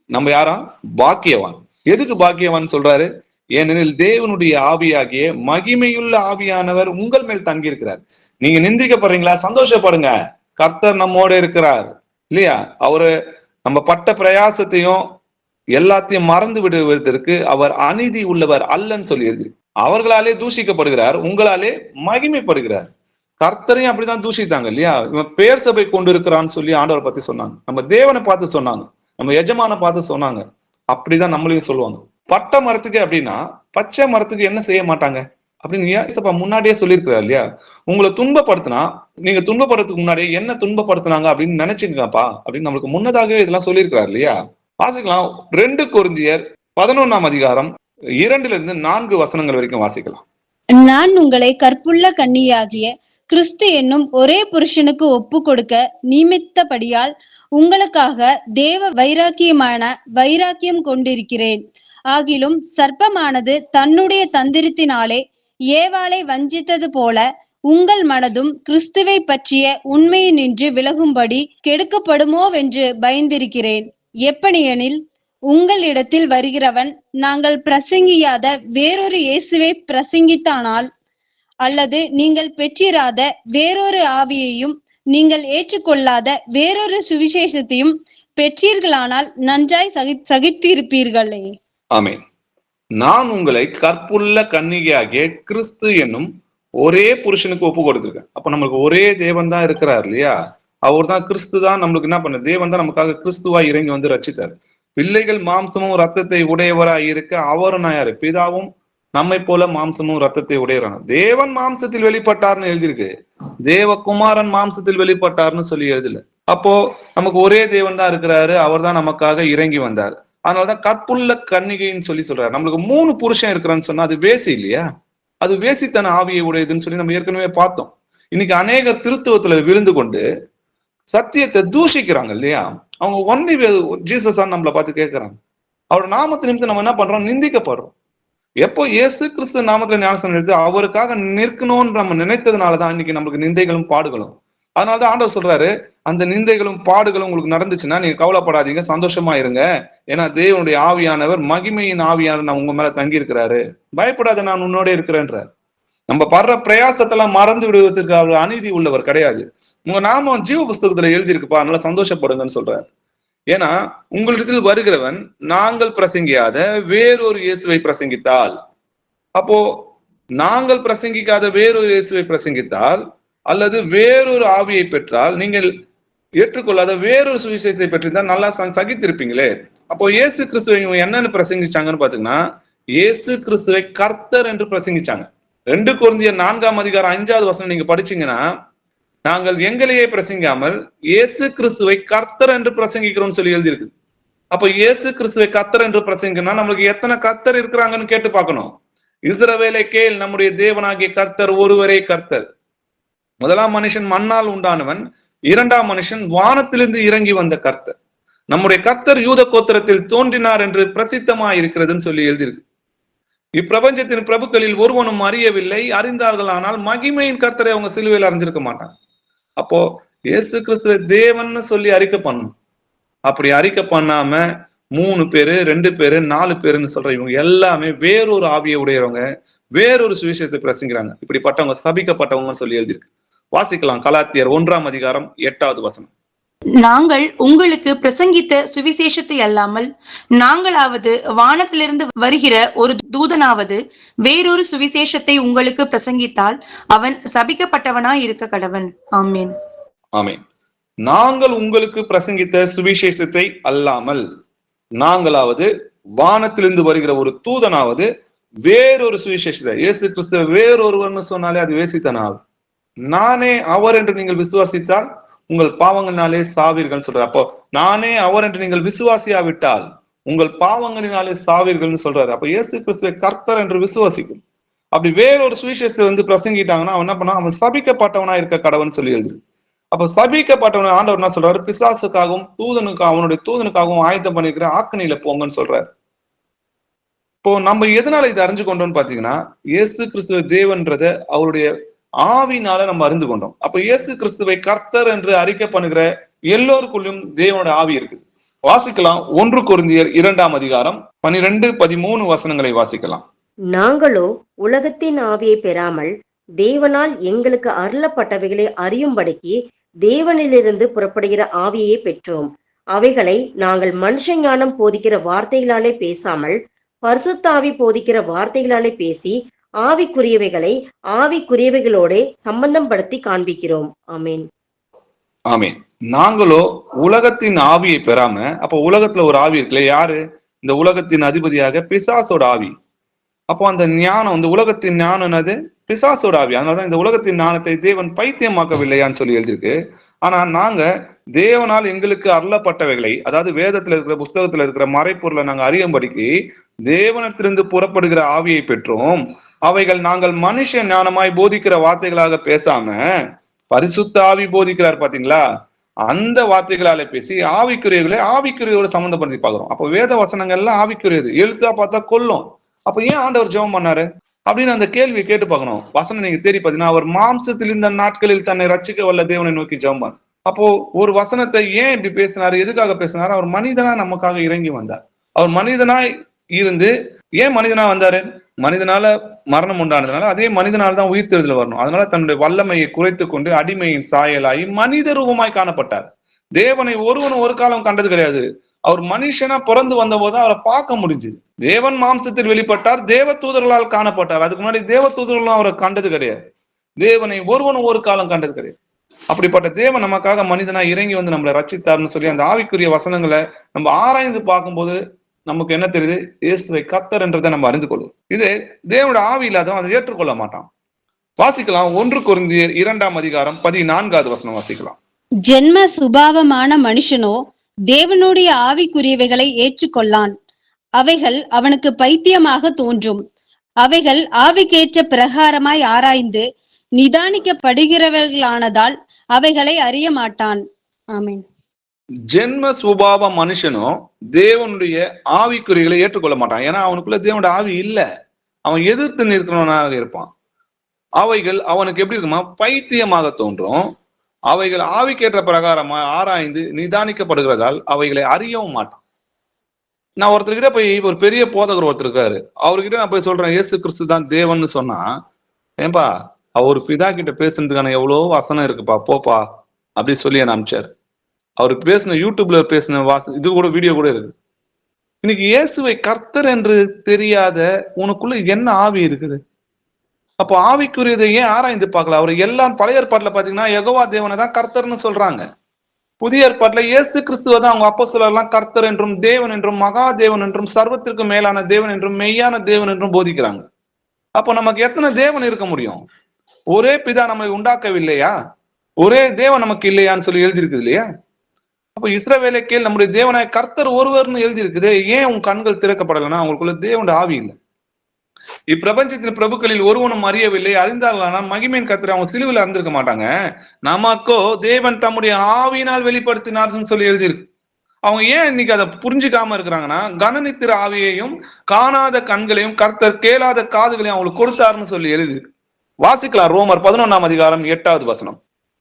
நம்ம யாரா? பாக்கியவான். எதுக்கு பாக்கியவான் சொல்றாரு? ஏனெனில் தேவனுடைய ஆவியாகிய மகிமையுள்ள ஆவியானவர் உங்கள் மேல் தங்கி இருக்கிறார். நீங்க நிந்திக்கப்படுறீங்களா? சந்தோஷப்படுங்க, கர்த்தர் நம்மோட இருக்கிறார் இல்லையா? அவரு நம்ம பட்ட பிரயாசத்தையும் எல்லாத்தையும் மறந்து விடுவதற்கு அவர் அநீதி உள்ளவர் அல்லன்னு சொல்லி எழுதி. அவர்களாலே தூஷிக்கப்படுகிறார், உங்களாலே மகிமைப்படுகிறார். கர்த்தரையும் அப்படிதான் தூஷித்தாங்க இல்லையா? இவன் பேர் சபை கொண்டு இருக்கிறான்னு சொல்லி ஆண்டவரை பத்தி சொன்னாங்க, நம்ம தேவனை பார்த்து சொன்னாங்க, நம்ம எஜமான பார்த்து சொன்னாங்க. அப்படிதான் நம்மளையும் சொல்லுவாங்க. பட்ட மரத்துக்கு அப்படின்னா பச்சை மரத்துக்கு என்ன செய்ய மாட்டாங்க அப்படின்னு ஏசப்பா முன்னாடியே சொல்லியிருக்கிறார் இல்லையா? உங்களை துன்பப்படுத்தினா நீங்க துன்பப்படுறதுக்கு முன்னாடியே என்ன துன்பப்படுத்தினாங்க அப்படின்னு நினைச்சுங்கப்பா அப்படின்னு நம்மளுக்கு முன்னதாகவே இதெல்லாம் சொல்லியிருக்கிறார் இல்லையா? வாசிக்கலாம். 2 கொரிந்தியர் 11ஆம் அதிகாரம் 2லிருந்து 4 வசனங்கள் வரைக்கும் வாசிக்கலாம். நான் உங்களை கற்புள்ள கன்னியாகிய கிறிஸ்து என்னும் ஒரே புருஷனுக்கு ஒப்பு கொடுக்க நியமித்தபடியால் உங்களுக்காக தேவ வைராக்கியமான வைராக்கியம் கொண்டிருக்கிறேன். ஆகிலும் சர்ப்பமானது தன்னுடைய தந்திரத்தினாலே ஏவாளை வஞ்சித்தது போல உங்கள் மனதும் கிறிஸ்துவை பற்றிய உண்மையினின்று விலகும்படி கெடுக்கப்படுமோவென்று பயந்திருக்கிறேன். எப்படியெனில் உங்களிடத்தில் வருகிறவன் நாங்கள் பிரசங்கியாத வேறொரு இயேசுவை பிரசங்கித்தானால், அல்லது நீங்கள் பெற்றிராத வேறொரு ஆவியையும் நீங்கள் ஏற்றுக்கொள்ளாத வேறொரு சுவிசேஷத்தையும் பெற்றீர்களானால் நன்றாய் சகித்திருப்பீர்களே. ஆமென். நான் உங்களை கற்புள்ள கன்னிகையாகிய கிறிஸ்து என்னும் ஒரே புருஷனுக்கு ஒப்பு கொடுத்திருக்கேன். அப்ப நமக்கு ஒரே தேவன் தான் இருக்கிறார் இல்லையா? அவர் தான் கிறிஸ்து தான் நம்மளுக்கு என்ன பண்ண, தேவன் தான் நமக்காக கிறிஸ்துவாய் இறங்கி வந்து ரட்சித்தார். பிள்ளைகள் மாம்சமும் ரத்தத்தை உடையவராய் இருக்க அவரும் நான் யாரு? பிதாவும் நம்மை போல மாம்சமும் ரத்தத்தை உடையவரான தேவன் மாம்சத்தில் வெளிப்பட்டார்னு எழுதியிருக்கு. தேவகுமாரன் மாம்சத்தில் வெளிப்பட்டார்னு சொல்லி எழுதல. அப்போ நமக்கு ஒரே தேவன் தான் இருக்கிறாரு, அவர் தான் நமக்காக இறங்கி வந்தார். அதனாலதான் கற்புள்ள கன்னிகைன்னு சொல்லி சொல்றாரு. நம்மளுக்கு 3 புருஷன் இருக்கிறான்னு சொன்னா அது வேசி இல்லையா? அது வேசித்தன ஆவியை உடையதுன்னு சொல்லி நம்ம ஏற்கனவே பார்த்தோம். இன்னைக்கு அநேகர் திருத்துவத்துல விழுந்து கொண்டு சத்தியத்தை தூஷிக்கிறாங்க இல்லையா? அவங்க ஒன்லி ஜீசஸ் நம்மளை பார்த்து கேட்கறாங்க. அவரோட நாமத்தை நிமித்தம் நம்ம என்ன பண்றோம்? நிந்திக்கப்படுறோம். எப்போ இயேசு கிறிஸ்து நாமத்துல ஞானஸ்நானம் எடுத்து அவருக்காக நிற்கணும்னு நம்ம நினைத்ததுனாலதான் இன்னைக்கு நம்மளுக்கு நிந்தைகளும் பாடுகளும். அதனாலதான் ஆண்டவர் சொல்றாரு, அந்த நிந்தைகளும் பாடுகளும் உங்களுக்கு நடந்துச்சுன்னா நீங்க கவலைப்படாதீங்க, சந்தோஷமா இருங்க. ஏன்னா தேவனுடைய ஆவியானவர், மகிமையின் ஆவியானவர் நான் உங்க மேல தங்கி இருக்கிறாரு, பயப்படாத, நான் உன்னோட இருக்கிறேன்றார். நம்ம படுற பிரயாசத்தெல்லாம் மறந்து விடுவதற்கு அவர் அநீதி உள்ளவர் கிடையாது. உங்க நாமம் ஜீவ புஸ்தகத்துல எழுதியிருக்குப்பா, அதனால சந்தோஷப்படுங்கன்னு சொல்றாரு. ஏன்னா உங்களிடத்தில் வருகிறவன் நாங்கள் பிரசங்கியாத வேறொரு இயேசுவை பிரசங்கித்தால், அப்போ நாங்கள் பிரசங்கிக்காத வேறொரு இயேசுவை பிரசங்கித்தால் அல்லது வேறொரு ஆவியை பெற்றால், நீங்கள் ஏற்றுக்கொள்ளாத வேறொரு சுவிசேஷத்தை பெற்றிருந்தால் நல்லா சகித்திருப்பீங்களே. அப்போ இயேசு கிறிஸ்துவை என்னன்னு பிரசங்கிச்சாங்கன்னு பாத்தீங்கன்னா, இயேசு கிறிஸ்துவை கர்த்தர் என்று பிரசங்கிச்சாங்க. 2 கொரிந்தியர் 4ஆம் அதிகாரம் 5வது வசனம் நீங்க படிச்சீங்கன்னா, நாங்கள் எங்களையே பிரசங்காமல் இயேசு கிறிஸ்துவை கர்த்தர் என்று பிரசங்கிக்கிறோம்னு சொல்லி எழுதியிருக்கு. அப்போ இயேசு கிறிஸ்துவை கர்த்தர் என்று பிரசங்கினா நம்மளுக்கு எத்தனை கர்த்தர் இருக்கிறாங்கன்னு கேட்டு பார்க்கணும். இஸ்ரவேலே கேள், நம்முடைய தேவனாகிய கர்த்தர் ஒருவரே கர்த்தர். முதலாம் மனுஷன் மண்ணால் உண்டானவன், 2ஆம் மனுஷன் வானத்திலிருந்து இறங்கி வந்த கர்த்தர். நம்முடைய கர்த்தர் யூத கோத்திரத்தில் தோன்றினார் என்று பிரசித்தமா இருக்கிறதுன்னு சொல்லி எழுதியிருக்கு. இப்பிரபஞ்சத்தின் பிரபுக்களில் ஒருவனும் அறியவில்லை, அறிந்தார்கள் ஆனால் மகிமையின் கர்த்தரை அவங்க சிலுவையில் அறிஞ்சிருக்க மாட்டாங்க. அப்போ இயேசு கிறிஸ்துவ தேவன்னு சொல்லி அறிக்கை பண்ணணும். அப்படி அறிக்கை பண்ணாம 3 பேரு 2 பேரு 4 பேருன்னு சொல்ற இவங்க எல்லாமே வேறொரு ஆவியை உடையவங்க, வேறொரு சுவிசேஷத்தை பிரசங்கிறாங்க. இப்படிப்பட்டவங்க சபிக்கப்பட்டவங்கன்னு சொல்லி எழுதியிருக்கு. வாசிக்கலாம், கலாத்தியர் 1ஆம் அதிகாரம் 8வது வசனம். நாங்கள் உங்களுக்கு பிரசங்கித்த சுவிசேஷத்தை அல்லாமல் நாங்களாவது வானத்திலிருந்து வருகிற ஒரு தூதனாவது வேறொரு சுவிசேஷத்தை உங்களுக்கு பிரசங்கித்தால் அவன் சபிக்கப்பட்டவனாய் இருக்க கடவன். ஆமேன். ஆமேன். நாங்கள் உங்களுக்கு பிரசங்கித்த சுவிசேஷத்தை அல்லாமல் நாங்களாவது வானத்திலிருந்து வருகிற ஒரு தூதனாவது வேறொரு சுவிசேஷத்தை, இயேசு கிறிஸ்துவ வேறொருவர்னு சொன்னாலே அது வேசித்தனாகும். நானே அவர் என்று நீங்கள் விசுவாசித்தால் உங்கள் பாவங்களினாலே சாவீர்கள் சொல்றாரு. அப்போ நானே அவர் என்று நீங்கள் விசுவாசியாவிட்டால் உங்கள் பாவங்களினாலே சாவீர்கள்னு சொல்றாரு. அப்ப இயேசு கிறிஸ்துவை கர்த்தர் என்று விசுவாசிக்கும். அப்படி வேறொரு சுவிசேஷத்தை பிரசங்கிட்டாங்கன்னா அவன் என்ன பண்ணா, அவன் சபிக்கப்பட்டவனா இருக்க கடவன் சொல்லி எழுது. அப்ப சபிக்கப்பட்டவன் ஆண்டவர் என்ன சொல்றாரு? பிசாசுக்காகவும் அவனுடைய தூதனுக்காகவும் ஆயத்தம் பண்ணிக்கிற ஆக்கணியில போங்கன்னு சொல்றாரு. இப்போ நம்ம எதனால இதை அறிஞ்சு கொண்டோம்னு பாத்தீங்கன்னா, இயேசு கிறிஸ்துவ தேவன்றத அவருடைய ஆவினால நம்ம அறிந்து கொண்டோம். அப்ப இயேசு கிறிஸ்துவை கர்த்தர் என்று அறிக்கை பண்ணுகிற எல்லோருக்குள்ளும் தேவனோட ஆவி இருக்குது. வாசிக்கலாம், 1 கொரிந்தியர் 2ஆம் அதிகாரம் 12, 13 வசனங்களை வாசிக்கலாம். நாங்களோ உலகத்தின் ஆவியை பெறாமல் தேவனால் எங்களுக்கு அருளப்பட்டவைகளை அறியும்படிக்கு தேவனிலிருந்து புறப்படுகிற ஆவியை பெற்றோம். அவைகளை நாங்கள் மனுஷ ஞானம் போதிக்கிற வார்த்தைகளாலே பேசாமல் பரிசுத்த ஆவி போதிக்கிற வார்த்தைகளாலே பேசி ஆவிக்குரியவைகளை ஆவிக்குரியவைகளோட சம்பந்தம் படுத்தி காண்பிக்கிறோம். ஆமேன். ஆமேன். நாங்களோ உலகத்தின் ஆவியை பெறாம, அப்போ உலகத்துல ஒரு ஆவி இருக்குல்ல, யாரு? இந்த உலகத்தின் அதிபதியாக பிசாசோட ஆவி. அப்போ அந்த ஞானம், இந்த உலகத்தின் ஞானம் என்னது? பிசாசோட ஆவி. அதனாலதான் இந்த உலகத்தின் ஞானத்தை தேவன் பைத்தியமாக்கவில்லையான்னு சொல்லி எழுதியிருக்கு. ஆனா நாங்க தேவனால் எங்களுக்கு அருளப்பட்டவைகளை, அதாவது வேதத்துல இருக்கிற புஸ்தகத்துல இருக்கிற மறைப்பொருளை நாங்க அறியும்படிக்கு தேவனிடத்திலிருந்து புறப்படுகிற ஆவியை பெற்றோம். அவைகள் நாங்கள் மனுஷ ஞானமாய் போதிக்கிற வார்த்தைகளாக பேசாம பரிசுத்த ஆவி போதிக்கிறார் பாத்தீங்களா, அந்த வார்த்தைகளால பேசி ஆவிக்குரியவர்களை ஆவிக்குரியவோட சம்மந்தப்படுத்தி பாக்குறோம். அப்போ வேத வசனங்கள்லாம் ஆவிக்குரியது, எழுத்தா பார்த்தா கொல்லும். அப்ப ஏன் ஆண்டவர் ஜெபம் பண்ணாரு? அப்படின்னு அந்த கேள்வியை கேட்டு பார்க்கணும். வசனம் நீங்க தேடி பார்த்தீங்கன்னா, அவர் மாம்சத்தில் இந்த நாட்களில் தன்னை ரட்சிக்க வல்ல தேவனை நோக்கி ஜெபம். அப்போ ஒரு வசனத்தை ஏன் இப்படி பேசினாரு, எதுக்காக பேசினாரு? அவர் மனிதனா நமக்காக இறங்கி வந்தார். அவர் மனிதனாய் இருந்து ஏன் மனிதனா வந்தாரு? மனிதனால மரணம் உண்டானதுனால அதே மனிதனால தான் உயிர் தெழுதல் வரணும். அதனால தன்னுடைய வல்லமையை குறைத்து கொண்டு அடிமையின் சாயலாகி மனித ரூபமாய் காணப்பட்டார். தேவனை ஒருவனும் ஒரு காலம் கண்டது கிடையாது. அவர் மனுஷனா பிறந்து வந்த போது அவரை பார்க்க முடிஞ்சது. தேவன் மாம்சத்தில் வெளிப்பட்டார், தேவ தூதர்களால் காணப்பட்டார். அதுக்கு முன்னாடி தேவ தூதர்களும் அவரை கண்டது கிடையாது. தேவனை ஒருவனும் ஒரு காலம் கண்டது கிடையாது. அப்படிப்பட்ட தேவன் நமக்காக மனிதனா இறங்கி வந்து நம்மளை ரட்சித்தார்னு சொல்லி அந்த ஆவிக்குரிய வசனங்களை நம்ம ஆராய்ந்து பார்க்கும்போது நமக்கு என்ன தெரியுது? இயேசுவை கர்த்தர் என்றதை நம்ம அறிந்து கொள்வோம். இது தேவனுடைய ஆவி இல்லாதவன் அதை ஏற்றுக்கொள்ள மாட்டான். வாசிக்கலாம் 1 கொரிந்தியர் 2ஆம் அதிகாரம் 14வது வசனம் வாசிக்கலாம். ஜென்ம சுபாவமான மனுஷனோ தேவனுடைய ஆவிக்குரியவைகளை ஏற்றுக்கொள்ளான். அவைகள் அவனுக்கு பைத்தியமாக தோன்றும். அவைகள் ஆவிக்கேற்ற பிரகாரமாய் ஆராய்ந்து நிதானிக்கப்படுகிறவர்களானதால் அவைகளை அறிய மாட்டான். ஆமென். ஜென்ம சுபாவ மனுஷனும் தேவனுடைய ஆவிக்குறிகளை ஏற்றுக்கொள்ள மாட்டான். ஏன்னா அவனுக்குள்ள தேவனுடைய ஆவி இல்லை. அவன் எதிர்த்து நிற்கிறவனாக இருப்பான். அவைகள் அவனுக்கு எப்படி இருக்குமா? பைத்தியமாக தோன்றும். அவைகள் ஆவிக்கேற்ற பிரகாரமா ஆராய்ந்து நிதானிக்கப்படுகிறதால் அவைகளை அறியவும் மாட்டான். நான் ஒருத்தர்கிட்ட போய் ஒரு பெரிய போதகர் ஒருத்தர் இருக்காரு, அவர்கிட்ட நான் போய் சொல்றேன் இயேசு கிறிஸ்து தான் தேவன்னு சொன்னா, ஏன்பா அவர் பிதா கிட்ட பேசுறதுக்கான எவ்வளோ வசனம் இருக்குப்பா, போப்பா அப்படி சொல்லி என்ன அனுப்பிச்சாரு. அவர் பேசின யூடியூப்ல பேசின இது கூட வீடியோ கூட இருக்கு. இன்னைக்கு இயேசுவை கர்த்தர் என்று தெரியாத உனக்குள்ள என்ன ஆவி இருக்குது? அப்போ ஆவிக்குரியதை ஏன் ஆராய்ந்து பார்க்கல? அவர் எல்லாம் பழைய ஏற்பாட்டுல பாத்தீங்கன்னா யெகோவா தேவனை தான் கர்த்தர்னு சொல்றாங்க. புதிய ஏற்பாட்டுல இயேசு கிறிஸ்துவ தான் அவங்க அப்போஸ்தலர்லாம் கர்த்தர் என்றும் தேவன் என்றும் மகா தேவன் என்றும் சர்வத்திற்கு மேலான தேவன் என்றும் மெய்யான தேவன் என்றும் போதிக்கிறாங்க. அப்போ நமக்கு எத்தனை தேவன் இருக்க முடியும்? ஒரே பிதா நம்மை உண்டாக்கவில்லையா? ஒரே தேவன் நமக்கு இல்லையான்னு சொல்லி எழுதியிருக்குது இல்லையா? அப்போ இஸ்ரவேலை கேள், நம்முடைய தேவனாய் கர்த்தர் ஒருவர்னு எழுதியிருக்குது. ஏன் உன் கண்கள் திறக்கப்படலைன்னா அவங்களுக்குள்ள தேவனுடைய ஆவி இல்லை. இப்பிரபஞ்சத்தின் பிரபுக்களில் ஒருவனும் அறியவில்லை, அறிந்தார்களானால் மகிமையின் கர்த்தரை அவங்க சிலுவையில் அறிந்திருக்க மாட்டாங்க. நமக்கோ தேவன் தம்முடைய ஆவியினால் வெளிப்படுத்தினார்னு சொல்லி எழுதியிருக்கு. அவங்க ஏன் இன்னைக்கு அதை புரிஞ்சுக்காம இருக்கிறாங்கன்னா, கனநித்திர ஆவியையும் காணாத கண்களையும் கர்த்தர் கேளாத காதுகளையும் அவங்களுக்கு கொடுத்தாருன்னு சொல்லி எழுதியிருக்கு. வாசிக்கலாம் ரோமர் 11ஆம் அதிகாரம் 8வது வசனம்.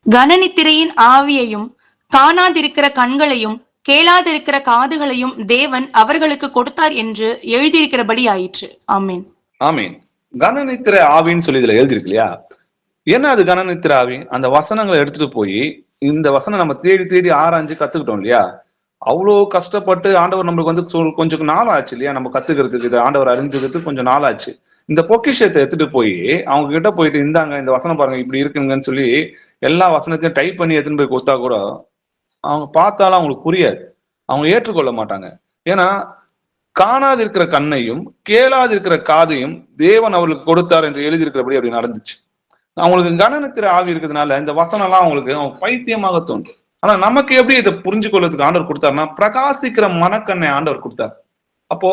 கனநித்திரையின் ஆவியையும் காணாதிருக்கிற கண்களையும் கேளாதிருக்கிற காதுகளையும் தேவன் அவர்களுக்கு கொடுத்தார் என்று எழுதியிருக்கிறபடி ஆயிற்று. ஆமீன். ஆமீன். கனநித்திர ஆவின்னு சொல்லி இதுல எழுதியிருக்கு இல்லையா? என்ன அது கனநித்திர ஆவி? அந்த வசனங்களை எடுத்துட்டு போய் இந்த வசனம் நம்ம தேடி தேடி ஆராய்ஞ்சு கத்துக்கிட்டோம் இல்லையா? அவ்வளோ கஷ்டப்பட்டு ஆண்டவர் நம்மளுக்கு வந்து கொஞ்சம் நாள் ஆச்சு இல்லையா? நம்ம கத்துக்கிறதுக்கு, இதை ஆண்டவர் அறிஞ்சுக்கிறதுக்கு கொஞ்சம் நாள் ஆச்சு. இந்த பொக்கிஷத்தை எடுத்துட்டு போய் அவங்க கிட்ட போயிட்டு இந்தாங்க இந்த வசனம் பாருங்க இப்படி இருக்குங்கன்னு சொல்லி எல்லா வசனத்தையும் டைப் பண்ணி எடுத்துன்னு போய் கொடுத்தா கூட அவங்க பார்த்தாலும் அவங்களுக்கு புரியாது, அவங்க ஏற்றுக்கொள்ள மாட்டாங்க. ஏன்னா காணாது இருக்கிற கண்ணையும் கேளாது இருக்கிற காதையும் தேவன் அவர்களுக்கு கொடுத்தார் என்று எழுதியிருக்கிறபடி அப்படி நடந்துச்சு. அவங்களுக்கு கனநித்திர ஆவி இருக்கிறதுனால இந்த வசனம் எல்லாம் அவங்களுக்கு அவங்க பைத்தியமாக தோன்றும். ஆனா நமக்கு எப்படி இதை புரிஞ்சு கொள்றதுக்கு ஆண்டவர் கொடுத்தாருன்னா, பிரகாசிக்கிற மனக்கண்ணை ஆண்டவர் கொடுத்தார். அப்போ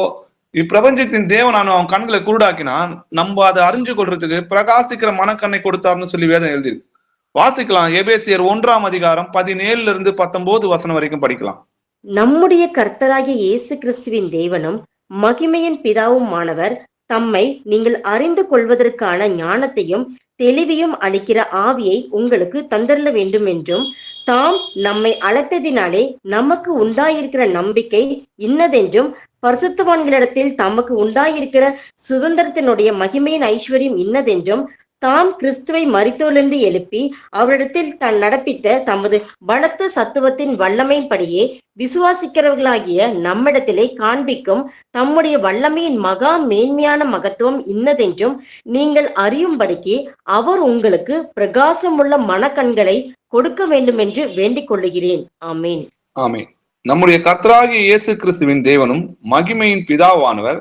இப்பிரபஞ்சத்தின் தேவனான அவன் கண்களை குருடாக்கினான், நம்ம அதை அறிஞ்சு கொள்றதுக்கு பிரகாசிக்கிற மனக்கண்ணை கொடுத்தாருன்னு சொல்லி வேதம் எழுதியிருக்கு. வாசிக்கலாம் எபேசியர் 1ஆம் அதிகாரம் 17 - 19 வசனம் வரைக்கும் படிக்கலாம். நம்முடைய கர்த்தராகிய இயேசு கிறிஸ்துவின் தேவனும் மகிமையின் பிதாவுமானவர் தம்மை நீங்கள் அறிந்து கொள்வதற்கான ஞானத்தையும் தெளிவையும் அளிக்கிற ஆவியை உங்களுக்கு தந்தரல வேண்டும் என்றும், தாம் நம்மை அழைத்ததினாலே நமக்கு உண்டாயிருக்கிற நம்பிக்கை இன்னதென்றும், பரிசுத்தவான்களிடத்தில் தமக்கு உண்டாயிருக்கிற சுதந்திரத்தினுடைய மகிமையின் ஐஸ்வர்யம் இன்னதென்றும், தாம் கிறிஸ்துவை மரித்தோரிலிருந்து எழுப்பி அவரிடத்தில் தான் நடப்பித்த தமது பலத்த சத்துவத்தின் வல்லமையின்படியே விசுவாசிக்கிறவர்களாகிய நம்மிடத்திலே காண்பிக்கும் தம்முடைய வல்லமையின் மகா மேன்மையான மகத்துவம் இன்னதென்றும் நீங்கள் அறியும்படிக்கு அவர் உங்களுக்கு பிரகாசமுள்ள மனக்கண்களை கொடுக்க வேண்டும் என்று வேண்டிக் கொள்ளுகிறேன். ஆமீன். ஆமீன். நம்முடைய கர்த்தராகிய இயேசு கிறிஸ்துவின் தேவனும் மகிமையின் பிதாவானவர்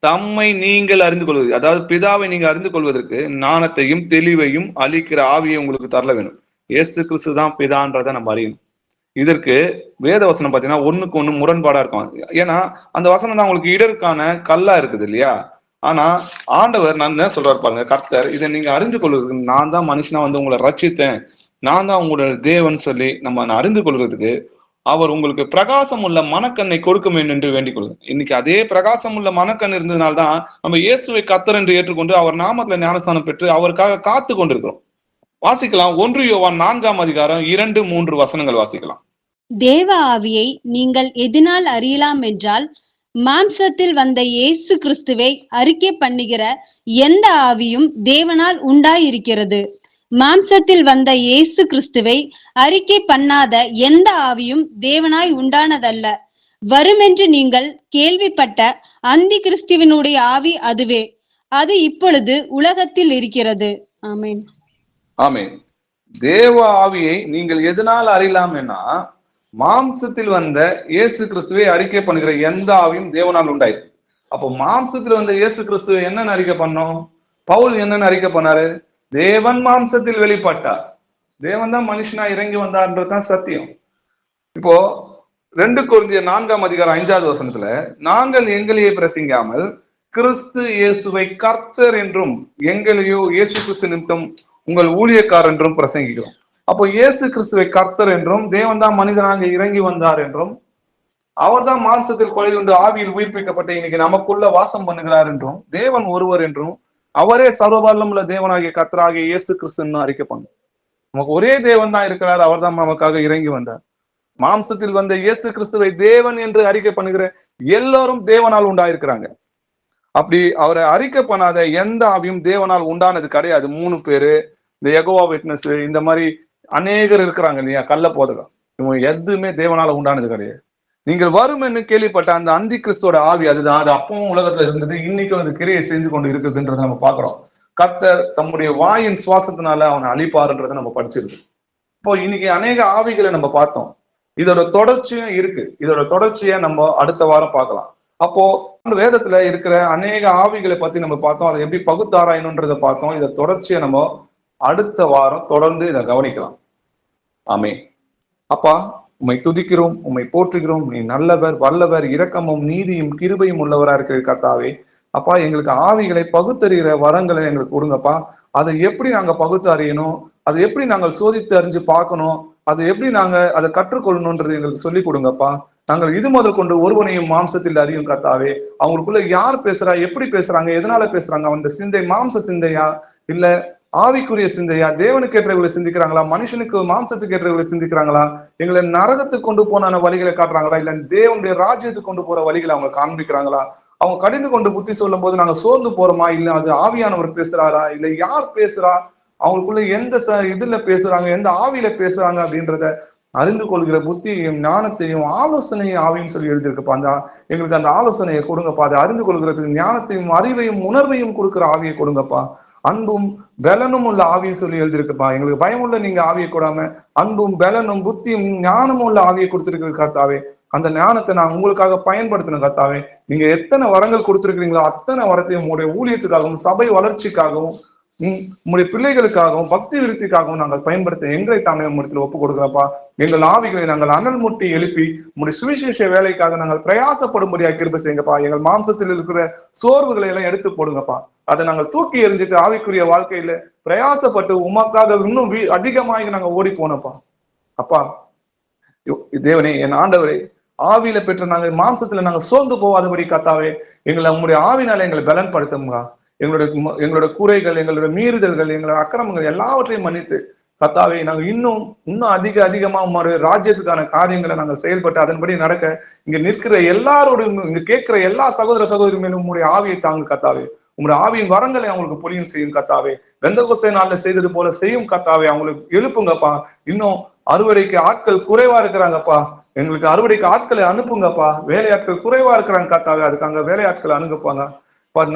தம்மை நீங்கள் அறிந்து கொள்வது, அதாவது பிதாவை நீங்க அறிந்து கொள்வதற்கு ஞானத்தையும் தெளிவையும் அளிக்கிற ஆவியை உங்களுக்கு தரல வேணும். இயேசு கிறிஸ்து தான் பிதான்றதை நம்ம அறியணும். இதற்கு வேத வசனம் பார்த்தீங்கன்னா ஒண்ணுக்கு ஒண்ணு முரண்பாடா இருக்கும். ஏன்னா அந்த வசனம் தான் உங்களுக்கு இடருக்கான கல்லா இருக்குது இல்லையா? ஆனா ஆண்டவர் நான் என்ன சொல்றாரு பாருங்க, கர்த்தர் இதை நீங்க அறிந்து கொள்வதற்கு நான் தான் மனுஷனா வந்து உங்களை ரட்சித்தேன், நான் தான் உங்களோட தேவன் சொல்லி நம்ம அறிந்து கொள்றதுக்கு அவர் உங்களுக்கு பிரகாசம் உள்ள மனக்கண்ணை கொடுக்கும் என்று வேண்டிக் கொள்ளுங்க. இன்னைக்கு அதே பிரகாசம் உள்ள மனக்கண் இருந்ததுனால்தான் நம்ம இயேசுவை கர்த்தர் என்று ஏற்றுக்கொண்டு அவர் நாமத்துல ஞானஸ்தானம் பெற்று அவருக்காக காத்து கொண்டிருக்கிறோம். வாசிக்கலாம் 1 யோவான் 4ஆம் அதிகாரம் 2-3 வசனங்கள் வாசிக்கலாம். தேவ ஆவியை நீங்கள் எதனால் அறியலாம் என்றால், மாம்சத்தில் வந்த இயேசு கிறிஸ்துவை அறிக்கை பண்ணுகிற எந்த ஆவியும் தேவனால் உண்டாயிருக்கிறது. மாம்சத்தில் வந்த இயேசு கிறிஸ்துவை அறிக்கை பண்ணாத எந்த ஆவியும் தேவனாய் உண்டானதல்ல. வருமென்று நீங்கள் கேள்விப்பட்ட அந்தி கிறிஸ்துவனுடைய ஆவி அதுவே. அது இப்பொழுது உலகத்தில் இருக்கிறது. ஆமென். ஆமென். தேவ ஆவியை நீங்கள் எதனால் அறியலாம்னா, மாம்சத்தில் வந்த இயேசு கிறிஸ்துவை அறிக்கை பண்ணுகிற எந்த ஆவியும் தேவனால் உண்டாயிருக்கு. அப்போ மாம்சத்தில் வந்த இயேசு கிறிஸ்துவை என்னன்னு அறிக்கை பண்ணோம்? பவுல் என்னன்னு அறிக்கை பண்ணாரு? தேவன் மாம்சத்தில் வெளிப்பட்டார். தேவன் தான் மனுஷனா இறங்கி வந்தார்ன்றதுதான் சத்தியம். இப்போ 2 கொரிந்தியர் 4ஆம் அதிகாரம் 5வது வசனத்துல, நாங்கள் எங்களையே பிரசங்கியாமல் கிறிஸ்து இயேசுவை கர்த்தர் என்றும் எங்களையோ இயேசு கிறிஸ்து நிமித்தம் உங்கள் ஊழியக்காரர் என்றும் பிரசங்கிக்கிறோம். அப்போ இயேசு கிறிஸ்துவை கர்த்தர் என்றும், தேவன் தான் மனிதனாக இறங்கி வந்தார் என்றும், அவர் தான் மாம்சத்தில் கொலை கொண்டு ஆவியில் உயிர்ப்பிக்கப்பட்ட இன்னைக்கு நமக்குள்ள வாசம் பண்ணுகிறார் என்றும், தேவன் ஒருவர் என்றும், அவரே சர்வவல்லமையுள்ள உள்ள தேவனாகிய கர்த்தராகிய இயேசு கிறிஸ்துன்னு அறிக்கை பண்ணும். நமக்கு ஒரே தேவன் தான் இருக்கிறார், அவர் தான் நமக்காக இறங்கி வந்தார். மாம்சத்தில் வந்த இயேசு கிறிஸ்துவை தேவன் என்று அறிக்கை பண்ணுகிற எல்லாரும் தேவனால் உண்டாயிருக்கிறாங்க. அப்படி அவரை அறிக்கை பண்ணாத எந்த ஆவியும் தேவனால் உண்டானது கிடையாது. 3 பேரு, இந்த யெகோவா விட்னஸ், இந்த மாதிரி அநேகர் இருக்கிறாங்க இல்லையா, கள்ள போதகம், இவங்க எதுவுமே தேவனால உண்டானது கிடையாது. நீங்கள் வரும் என்று கேள்விப்பட்ட அந்த அந்தி கிறிஸ்துவோட ஆவி அதுதான். அது அப்பவும் உலகத்துல இருந்தது, இன்னைக்கும் அது கிரியை செஞ்சு கொண்டு இருக்குதுன்றதை நம்ம பாக்குறோம். கர்த்தர் தம்முடைய வாயின் சுவாசத்தினால அவனை அழிப்பாருன்றதை நம்ம படிச்சிருக்கு. இப்போ இன்னைக்கு அநேக ஆவிகளை நம்ம பார்த்தோம். இதோட தொடர்ச்சியும் இருக்கு. இதோட தொடர்ச்சியை நம்ம அடுத்த வாரம் பார்க்கலாம். அப்போ வேதத்துல இருக்கிற அநேக ஆவிகளை பத்தி நம்ம பார்த்தோம். அதை எப்படி பகுத்தாராயணுன்றதை பார்த்தோம். இதை தொடர்ச்சியை நம்ம அடுத்த வாரம் தொடர்ந்து இதை கவனிக்கலாம். ஆமென். அப்பா, உம்மை துதிக்கிறோம், உம்மை போற்றுகிறோம். நீ நல்லவர், வல்லவர், இரக்கமும் நீதியும் கிருபையும் உள்ளவரா இருக்கிற கர்த்தாவே. அப்பா, எங்களுக்கு ஆவிகளை பகுத்தறிகிற வரங்களை எங்களுக்கு கொடுங்கப்பா. அதை எப்படி நாங்க பகுத்து அறியணும், அதை எப்படி நாங்கள் சோதித்து அறிஞ்சு பார்க்கணும், அது எப்படி நாங்க அதை கற்றுக்கொள்ளணும்ன்றது எங்களுக்கு சொல்லி கொடுங்கப்பா. நாங்கள் இது முதல் கொண்டு ஒருவனையும் மாம்சத்தில் அறியும் கர்த்தாவே. அவங்களுக்குள்ள யார் பேசுறா, எப்படி பேசுறாங்க, எதனால பேசுறாங்க, அந்த சிந்தை மாம்ச சிந்தையா இல்ல ஆவிக்குரிய சிந்தையா, தேவனுக்கு ஏற்றவர்களை சிந்திக்கிறாங்களா, மனுஷனுக்கு மாம்சத்துக்கு ஏற்றவர்களை சிந்திக்கிறாங்களா, எங்களை நரகத்துக்கு கொண்டு போன வழிகளை காட்டுறாங்களா, இல்ல தேவனுடைய ராஜ்யத்துக்கு கொண்டு போற வழிகளை அவங்க காண்பிக்கிறாங்களா, அவங்க கடிந்து கொண்டு புத்தி சொல்லும் போது நாங்க சோர்ந்து போறோமா, இல்ல அது ஆவியானவர் பேசுறாரா, இல்ல யார் பேசுறா, அவங்களுக்குள்ள எந்த இதுல பேசுறாங்க, எந்த ஆவியில பேசுறாங்க அப்படின்றத அறிந்து கொள்கிற புத்தியையும் ஞானத்தையும் ஆலோசனையும் ஆவின்னு சொல்லி எழுதியிருக்கப்பா. அந்த எங்களுக்கு அந்த ஆலோசனையை கொடுங்கப்பா. அதை அறிந்து கொள்கிறதுக்கு ஞானத்தையும் அறிவையும் உணர்வையும் கொடுக்குற ஆவியை கொடுங்கப்பா. அன்பும் பலனும் உள்ள ஆவின்னு சொல்லி எழுதியிருக்குப்பா. எங்களுக்கு பயமுள்ள நீங்க ஆவியை கூடாம அன்பும் பலனும் புத்தியும் ஞானமும் உள்ள ஆவியை கொடுத்திருக்கிறது கர்த்தாவே. அந்த ஞானத்தை நான் உங்களுக்காக பயன்படுத்தணும் கர்த்தாவே. நீங்க எத்தனை வரங்கள் கொடுத்திருக்கிறீங்களோ அத்தனை வரத்தையும் உங்களுடைய ஊழியத்துக்காகவும் சபை வளர்ச்சிக்காகவும் உங்களுடைய பிள்ளைகளுக்காகவும் பக்தி விருத்திக்காகவும் நாங்கள் பயன்படுத்த எங்களை தாமே உம்மிடத்தில் ஒப்பு கொடுக்கிறப்பா. எங்கள் ஆவிகளை நாங்கள் அனல் முட்டி எழுப்பி உங்களுடைய சுவிசேஷ வேலைக்காக நாங்கள் பிரயாசப்படும்படியாக கிருபை செய்யுங்கப்பா. எங்கள் மாம்சத்தில் இருக்கிற சோர்வுகளை எல்லாம் எடுத்து போடுங்கப்பா. அதை நாங்கள் தூக்கி எறிஞ்சிட்டு ஆவிக்குரிய வாழ்க்கையில பிரயாசப்பட்டு உமக்காக இன்னும் அதிகமாக நாங்கள் ஓடி போனப்பா. அப்பா தேவனே, என் ஆண்டவரே, ஆவியில பெற்ற நாங்கள் மாம்சத்துல நாங்க சோர்ந்து போவாதபடி கர்த்தாவே எங்களை உங்களுடைய ஆவினால எங்களை பலன்படுத்துங்க. எங்களோட குறைகள், எங்களோட மீறுதல்கள், எங்களோட அக்கிரமங்கள் எல்லாவற்றையும் மன்னித்து கர்த்தாவே நாங்க இன்னும் அதிகமா உங்களுடைய ராஜ்யத்துக்கான காரியங்களை நாங்கள் செயல்பட்டு அதன்படி நடக்க இங்க நிற்கிற எல்லாரோடும், இங்க கேட்கிற எல்லா சகோதர சகோதரி மேலும் உங்களுடைய ஆவியை தாங்க கர்த்தாவே. உங்களுடைய ஆவியின் வரங்களை அவங்களுக்கு பொழியும் செய்யும் கர்த்தாவே. பெந்தெகோஸ்தே நாள்ல செய்தது போல செய்யும் கர்த்தாவே. அவங்களுக்கு எழுப்புங்கப்பா. இன்னும் அறுவடைக்கு ஆட்கள் குறைவா இருக்கிறாங்கப்பா. எங்களுக்கு அறுவடைக்கு ஆட்களை அனுப்புங்கப்பா. வேலையாட்கள் குறைவா இருக்கிறாங்க கர்த்தாவே. அதுக்கு அங்க வேலையாட்களை அனுப்புப்பாங்க.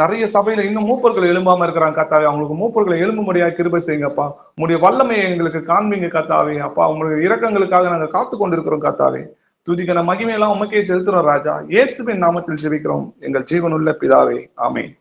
நிறைய சபையில இன்னும் மூப்பர்கள் எழும்பாம இருக்கிறாங்க கர்த்தாவே. அவங்களுக்கு மூப்பர்களை எழும்பும்படியாக கிருபை செய்யுங்கப்பா. உங்களுடைய வல்லமையை எங்களுக்கு காண்பீங்க கர்த்தாவே. அப்பா, உங்களுடைய இரக்கங்களுக்காக நாங்க காத்து கொண்டிருக்கிறோம் கர்த்தாவே. துதிக்கான மகிமையெல்லாம் உமக்கே செலுத்துறோம் ராஜா. இயேசுவின் நாமத்தில் ஜெபிக்கிறோம் எங்கள் ஜீவனுள்ள பிதாவே. ஆமென்.